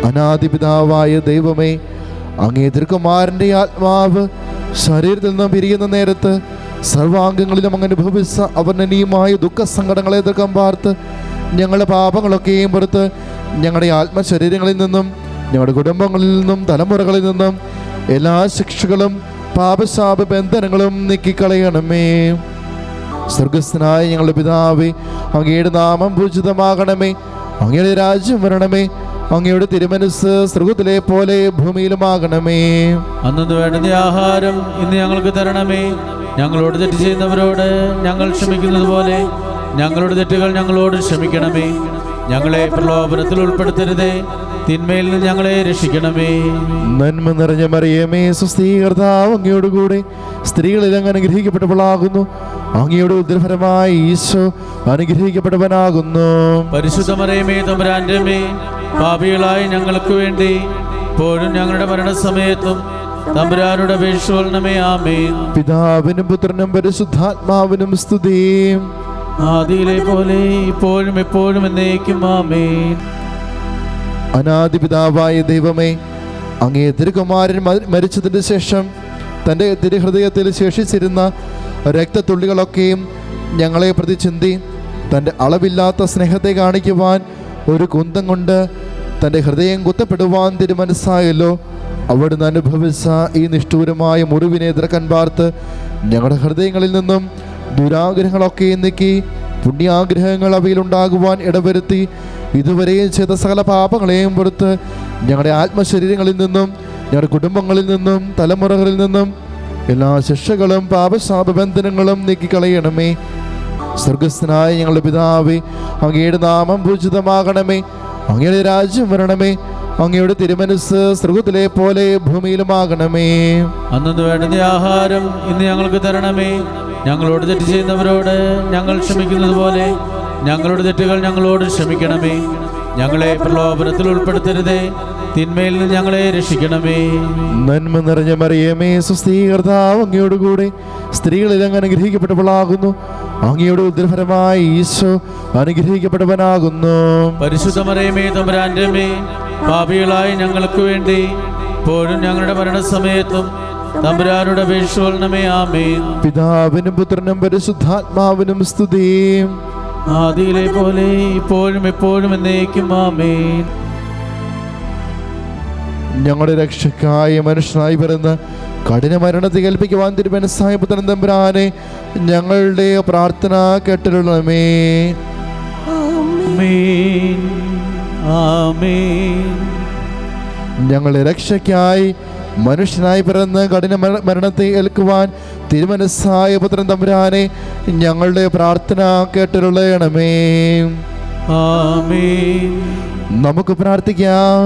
അനാദിപിതാവായ ദൈവമേ, അങ്ങേ തിരുക്കുമാരൻ്റെ ആത്മാവ് ശരീരത്തിൽ നിന്നും പിരിയുന്ന നേരത്ത് സർവാംഗങ്ങളിലും അങ്ങ് അനുഭവിച്ച അവർണ്ണനീയമായ ദുഃഖസങ്കടങ്ങളെ എതിർക്കാൻ പാർത്ത് ഞങ്ങളുടെ പാപങ്ങളൊക്കെയും പുറത്ത് ഞങ്ങളുടെ ആത്മശരീരങ്ങളിൽ നിന്നും ഞങ്ങളുടെ കുടുംബങ്ങളിൽ നിന്നും തലമുറകളിൽ നിന്നും എല്ലാ ശിക്ഷകളും പാപശാപ ബന്ധനങ്ങളും നീക്കിക്കളയണമേ. സ്വർഗസ്ഥനായ ഞങ്ങളുടെ പിതാവേ, അങ്ങയുടെ നാമം പൂജിതമാകണമേ. അങ്ങയുടെ രാജ്യം വരണമേ. അങ്ങയുടെ തിരുമനസ് സ്വർഗ്ഗത്തിലെ പോലെ ഭൂമിയിലുമാകണമേ. അന്നു വേണ്ടുന്ന ആഹാരം ഇന്ന് ഞങ്ങൾക്ക് തരണമേ. ഞങ്ങളോട് തെറ്റ് ചെയ്യുന്നവരോട് ഞങ്ങൾ ക്ഷമിക്കുന്നത് പോലെ ഞങ്ങളുടെ തെറ്റുകൾ ഞങ്ങളോട് ക്ഷമിക്കണമേ. ഞങ്ങളെ പ്രലോഭനത്തിൽ ഉൾപ്പെടുത്തരുതേ, തിന്മയിൽ നിന്ന് ഞങ്ങളെ രക്ഷിക്കണമേ. നന്മ നിറഞ്ഞ മറിയമേ, സ്വസ്തി, കർത്താവ് അങ്ങയോടുകൂടെ സ്ത്രീകളിൽ അങ്ങ് അനുഗ്രഹിക്കപ്പെട്ടവളാകുന്നു. അങ്ങയുടെ ഉദരഫലമായി ഈശോ അനുഗ്രഹിക്കപ്പെട്ടവനാകുന്നു. പരിശുദ്ധ മറിയമേ, തമ്പുരാന്റെ അമ്മേ, പാപികളായ ഞങ്ങൾക്ക് വേണ്ടി ഇപ്പോഴും ഞങ്ങളുടെ മരണസമയത്തും തമ്പുരാനോട് അപേക്ഷിച്ചുകൊള്ളണമേ. ആമേൻ. പിതാവിനും പുത്രനും പരിശുദ്ധാത്മാവിനും സ്തുതി. ആദിയിലെ പോലെ ഇപ്പോഴും എപ്പോഴും എന്നേക്കും. ആമേൻ. അനാദിപിതാവായ ദൈവമേ, അങ്ങേ തിരുകുമാരൻ മരിച്ചതിന് ശേഷം തൻ്റെ തിരുഹൃദയത്തിൽ ശേഷിച്ചിരുന്ന രക്തത്തുള്ളികളൊക്കെയും ഞങ്ങളെ പ്രതി ചിന്തി തൻ്റെ അളവില്ലാത്ത സ്നേഹത്തെ കാണിക്കുവാൻ ഒരു കുന്തം കൊണ്ട് തൻ്റെ ഹൃദയം കുത്തപ്പെടുവാൻ തിരുമനസ്സായല്ലോ. അവിടുന്ന് അനുഭവിച്ച ഈ നിഷ്ഠൂരമായ മുറിവിനെ എതിർക്കാൻ പാർത്ത് ഞങ്ങളുടെ ഹൃദയങ്ങളിൽ നിന്നും ദുരാഗ്രഹങ്ങളൊക്കെ നീക്കി പുണ്യാഗ്രഹങ്ങൾ അവയിലുണ്ടാകുവാൻ ഇടവരുത്തി ഇതുവരെയും ചെയ്ത സകല പാപങ്ങളെയും പുറത്ത് ഞങ്ങളുടെ ആത്മശരീരങ്ങളിൽ നിന്നും ഞങ്ങളുടെ കുടുംബങ്ങളിൽ നിന്നും തലമുറകളിൽ നിന്നും എല്ലാ ശിക്ഷകളും പാപശാപ ബന്ധനങ്ങളും നീക്കിക്കളയണമേ. സ്വർഗസ്ഥനായ ഞങ്ങളുടെ പിതാവേ, അങ്ങയുടെ നാമം പൂജിതമാകണമേ. അങ്ങയുടെ രാജ്യം വരണമേ. അങ്ങയുടെ തിരുമനസ് സ്വർഗ്ഗത്തിലെ പോലെ ഭൂമിയിലുമാകണമേ. അന്നു വേണ്ടുന്ന ആഹാരം ഇന്ന് ഞങ്ങൾക്ക് തരണമേ. ഞങ്ങളോട് തെറ്റ് ചെയ്യുന്നവരോട് ഞങ്ങൾ ക്ഷമിക്കുന്നത് പോലെ ഞങ്ങളുടെ തെറ്റുകൾ ഞങ്ങളോട് ക്ഷമിക്കണമേ. ഞങ്ങളെ പ്രലോഭനത്തിൽ ഉൾപ്പെടുത്തരുതേ, തിന്മയിൽ നിന്ന് ഞങ്ങളെ രക്ഷിക്കണമേ. നന്മ നിറഞ്ഞ മറിയമേ, സ്വസ്തി, കർത്താവ് അങ്ങയോടുകൂടെ സ്ത്രീകളിൽ അങ്ങ് അനുഗ്രഹിക്കപ്പെട്ടവളാകുന്നു. അങ്ങയുടെ ഉദരഫലമായി ഈശോ അനുഗ്രഹിക്കപ്പെട്ടവനാകുന്നു. പരിശുദ്ധ മറിയമേ, തമ്പുരാന്റെ അമ്മേ, പാപികളായ ഞങ്ങൾക്ക് വേണ്ടി ഇപ്പോഴും ഞങ്ങളുടെ മരണസമയത്തും തമ്പുരാനോട് അപേക്ഷിച്ചുകൊള്ളണമേ. ആമേൻ. പിതാവിനും പുത്രനും പരിശുദ്ധാത്മാവിനും സ്തുതി. ആദിയിലെ പോലെ ഇപ്പോഴും എപ്പോഴും എന്നേക്കും. ആമേൻ. ഞങ്ങളുടെ രക്ഷക്കായ മനുഷ്യനായി പിറന്ന കഠിന മരണത്തെ കേൾപ്പിക്കുവാൻ തിരുമനസ്സായ പുത്രൻ തമ്പുരാനെ, ഞങ്ങളുടെ പ്രാർത്ഥന കേട്ടിരുന്നമേ. ആമേൻ. ആമേൻ. ഞങ്ങളുടെ രക്ഷയ്ക്കായി മനുഷ്യനായി പിറന്ന് കഠിന മരണത്തെ ഏൽക്കുവാൻ തിരുമനസ്സായ പുത്രൻ തമ്പുരാനെ, ഞങ്ങളുടെ പ്രാർത്ഥന കേട്ടിരുളയണമേ. ആമേൻ. നമുക്ക് പ്രാർത്ഥിക്കാം.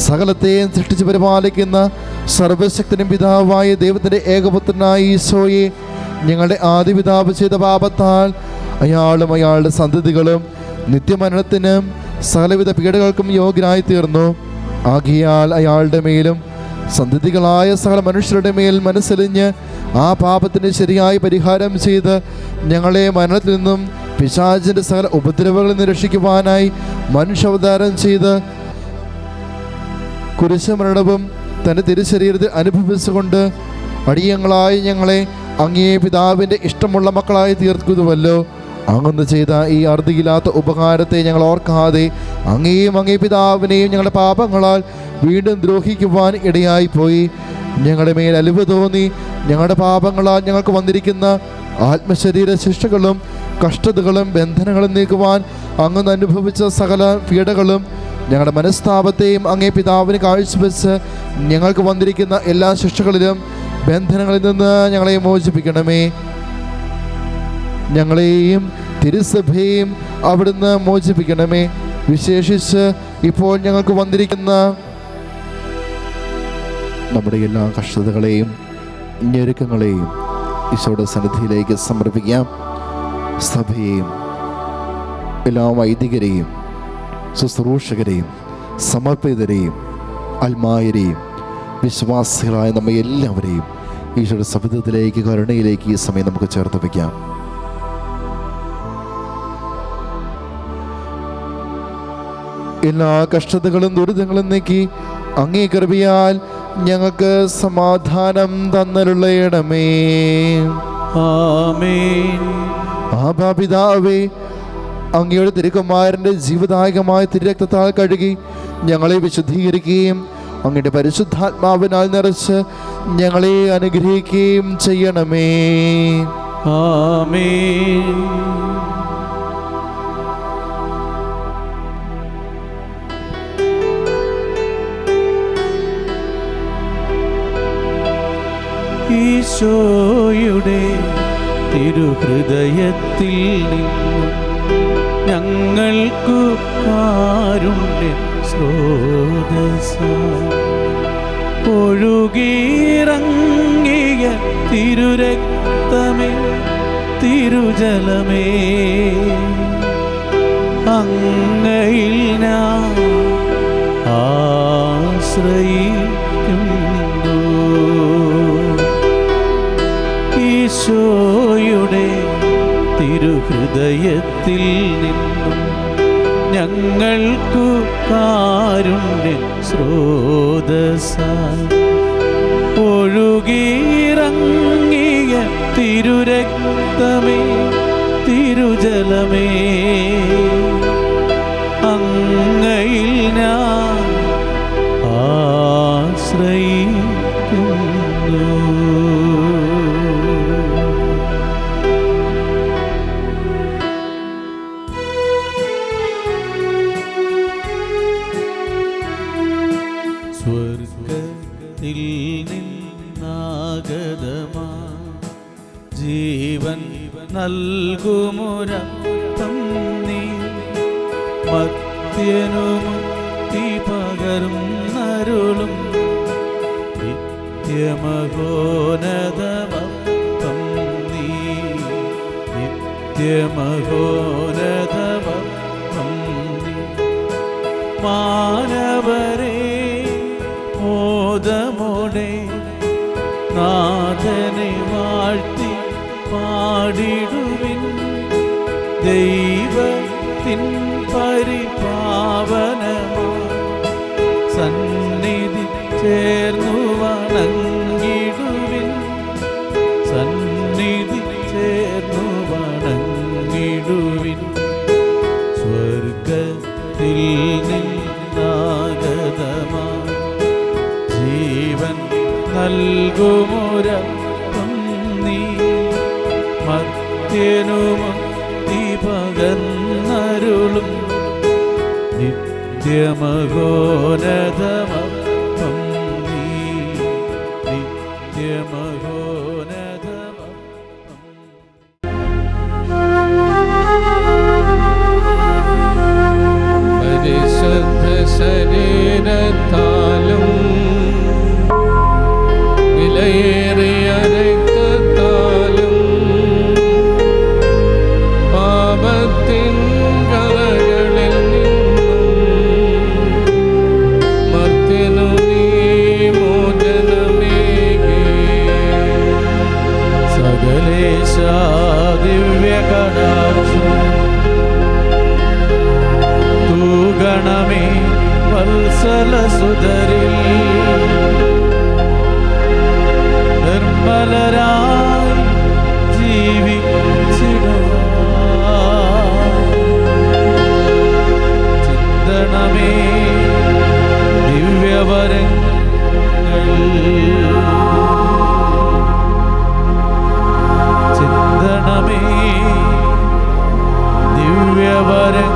സകലത്തെയും സൃഷ്ടിച്ച് പരിപാലിക്കുന്ന സർവശക്തനും പിതാവായ ദൈവത്തിൻ്റെ ഏകപുത്രനായ ഈശോയെ, ഞങ്ങളുടെ ആദിപിതാവ് ചെയ്ത പാപത്താൽ അയാളും അയാളുടെ സന്തതികളും നിത്യമരണത്തിനും സകലവിധ പീഡകൾക്കും യോഗ്യനായി തീർന്നു. ആകിയാൽ അയാളുടെ മേലും സന്തതികളായ സകല മനുഷ്യരുടെ മേൽ മനസ്സലിഞ്ഞ് ആ പാപത്തിന് ശരിയായ പരിഹാരം ചെയ്ത് ഞങ്ങളെ മരണത്തിൽ നിന്നും പിശാചിൻ്റെ സകല ഉപദ്രവങ്ങളിൽ നിന്ന് രക്ഷിക്കുവാനായി മനുഷ്യാവതാരം ചെയ്ത് കുരിശുമരണവും തൻ്റെ തിരുശരീരത്തിൽ അനുഭവിച്ചുകൊണ്ട് അടിയങ്ങളായി ഞങ്ങളെ അങ്ങേ പിതാവിൻ്റെ ഇഷ്ടമുള്ള മക്കളായി തീർക്കുന്നുവല്ലോ. അങ്ങ് ചെയ്ത ഈ അർഹതയില്ലാത്ത ഉപകാരത്തെ ഞങ്ങൾ ഓർക്കാതെ അങ്ങേയും അങ്ങേ പിതാവിനെയും ഞങ്ങളുടെ പാപങ്ങളാൽ വീണ്ടും ദ്രോഹിക്കുവാൻ ഇടയായിപ്പോയി. ഞങ്ങളുടെ മേൽ അലിവ് തോന്നി ഞങ്ങളുടെ പാപങ്ങളാൽ ഞങ്ങൾക്ക് വന്നിരിക്കുന്ന ആത്മശരീര ശിക്ഷകളും കഷ്ടതകളും ബന്ധനങ്ങളും നീക്കുവാൻ അങ്ങ് അനുഭവിച്ച സകല പീഡകളും ഞങ്ങളുടെ മനസ്താപത്തെയും അങ്ങേ പിതാവിന് കാഴ്ചവെച്ച് ഞങ്ങൾക്ക് വന്നിരിക്കുന്ന എല്ലാ ശിക്ഷകളിലും ബന്ധനങ്ങളിൽ നിന്ന് ഞങ്ങളെ മോചിപ്പിക്കണമേ. ഞങ്ങളെയും തിരുസഭയെയും അവിടുന്ന് മോചിപ്പിക്കണമേ. വിശേഷിച്ച് ഇപ്പോൾ ഞങ്ങൾക്ക് വന്നിരിക്കുന്ന നമ്മുടെ എല്ലാ കഷ്ടതകളെയും ഞെരുക്കങ്ങളെയും ഈശോയുടെ സന്നിധിയിലേക്ക് സമർപ്പിക്കാം. സഭയെയും എല്ലാ വൈദികരെയും ശുശ്രൂഷകരെയും സമർപ്പിതരെയും അൽമായരെയും വിശ്വാസികളായ നമ്മെ എല്ലാവരെയും ഈശോയുടെ സവിധത്തിലേക്ക് കരുണയിലേക്ക് ഈ സമയം നമുക്ക് ചേർത്ത് വയ്ക്കാം. എല്ലാ കഷ്ടതകളും ദുരിതങ്ങളും നീക്കി അങ്ങേ കൃപയാൽ ഞങ്ങൾക്ക് സമാധാനം തന്നരുളയണമേ. ആമേൻ. ആബാ പിതാവേ, അങ്ങയുടെ തിരുക്കുമാരൻ്റെ ജീവദായകമായ തിരുരക്തത്താൽ കഴുകി ഞങ്ങളെ വിശുദ്ധീകരിക്കുകയും അങ്ങയുടെ പരിശുദ്ധാത്മാവിനാൽ നിറച്ച് ഞങ്ങളെ അനുഗ്രഹിക്കുകയും ചെയ്യണമേ. ആമേൻ. ഈശോയുടെ തിരുഹൃദയത്തിൽ നിന്നും ഞങ്ങൾക്കു കാരുണ്യ സ്രോതസ്സായി ഒഴുകിയിറങ്ങിയ തിരുരക്തമേ, തിരുജലമേ, അങ്ങയിൽ ഞാൻ ആശ്രയിക്കുന്നു. ഈശോയുടെ തിരുഹൃദയത്തിൽ നിന്നും ഞങ്ങൾക്കു കാരുണ്യ സ്രോതസ്സായി ഒഴുകിയിറങ്ങിയ തിരുരക്തമേ, തിരുജലമേ, അങ്ങയിൽ ഞാൻ ആശ്രയിക്കുന്നു. സ്വർഗത്തിൽ നിന്നാഗതമാ ജീവൻ നൽകുമൊരപ്പം നീ മർത്യനുമുക്തി പകർന്നരുളും നിത്യമഹോന്നതമപ്പം നീ, നിത്യമഹോന്നതമപ്പം നീ. മാനവരേ നാഥനെ വാഴ്ത്തി പാടിടുവിൻ. ദൈവത്തിൻ പരിപാവനമാ സന്നിധി ചേർന്നു വണങ്ങിടുവിൻ. സന്നിധി ചേർന്നു വണങ്ങിടുവിൻ. സ്വർഗത്തിൽ നിന്നാഗതമാ ജീവൻ നൽകുമൊരപ്പം നീ മർത്യനുമുക്തി പകർന്നരുളും നിത്യമഹോന്നതമപ്പം നീ. നിത്യമഹോന്നതമപ്പം. പരിശുദ്ധ ശരീരത്താലും വിലയേറിയ രക്തത്താലും പാപത്തിൻ കറകളിൽ നിന്നും മർത്യനു നീ മോചനമേകി. സകലേശ ദിവ്യകടാക്ഷം തൂഗണമേ വത്സലസുതരിൽ. നിർമ്മലരായി ജീവിച്ചിടുവാൻ ചിന്തണമേ ദിവ്യവരങ്ങൾ. ചിന്തണമേ ദിവ്യവരങ്ങൾ.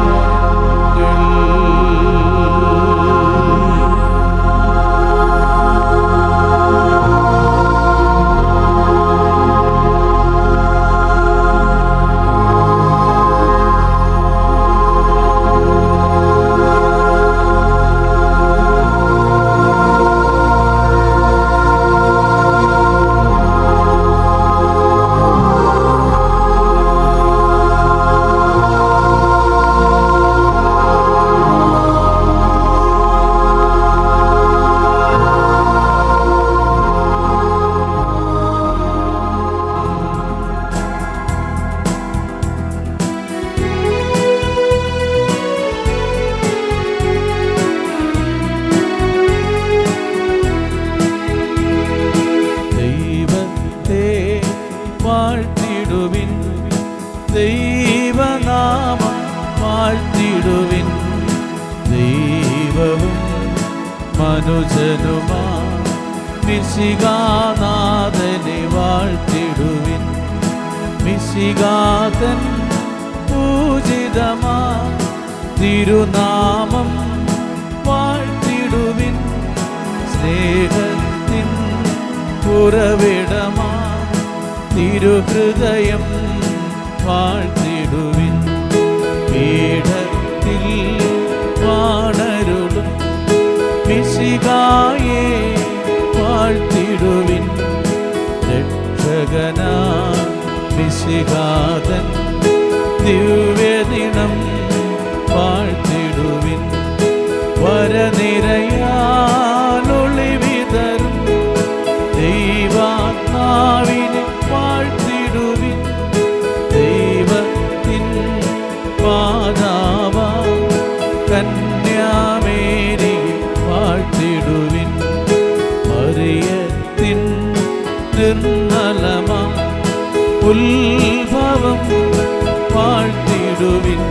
വാഴ്ത്തിടുവിൻ. ദൈവനാമം വാഴ്ത്തിടുവിൻ. ദൈവവും മനുജനുമാ മിശിഹാനാഥനെ വാഴ്ത്തിടുവിൻ. മിശിഹാതൻ പൂജിതമാ തിരുനാമം വാഴ്ത്തിടുവിൻ. സ്നേഹത്തിൻ ഉറവിടമാ തിരുഹൃദയം വാഴ്ത്തിടുവിൻ. പീഠത്തിൽ വാണരുളും മിശിഹായെ വാഴ്ത്തിടുവിൻ. രക്ഷകനാ മിശിഹാതൻ ദിവ്യദിനം വാഴ്ത്തിടുവിൻ. വരനിരയാലൊളിവിതറും ദൈവാത്മാവിനെ വാഴ്ത്തിടുവിൻ. ദൈവത്തിൻ മാതാവാ കന്യാമേരിയെ വാഴ്ത്തിടുവിൻ. മറിയത്തിൻ നിർമ്മലമാ ഉത്ഭവം വാഴ്ത്തിടുവിൻ.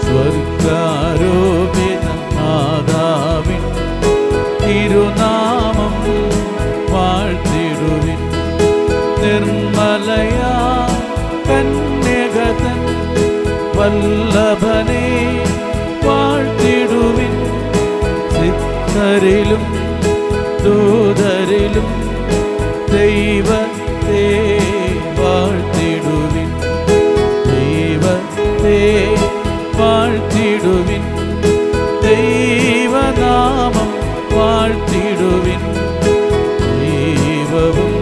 സ്വർഗാരോപിത മാതാവിൻ തിരുനാമം വാഴ്ത്തിടുവിൻ. നിർമ്മലയാ കന്യകതൻ വല്ലഭനെ വാഴ്ത്തിടുവിൻ. സിദ്ധരിലും ദൂതരിലും ദൈവത്തെ വാഴ്ത്തിടുവിൻ. ദൈവത്തെ വാഴ്ത്തിടുവിൻ. ദൈവനാമം വാഴ്ത്തിടുവിൻ. ദൈവവും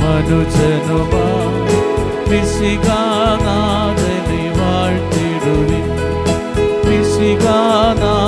മനുജനുമാ മിശിഹാനാഥനെ വാഴ്ത്തിടുവിൻ. മിശിഹാനാഥനെ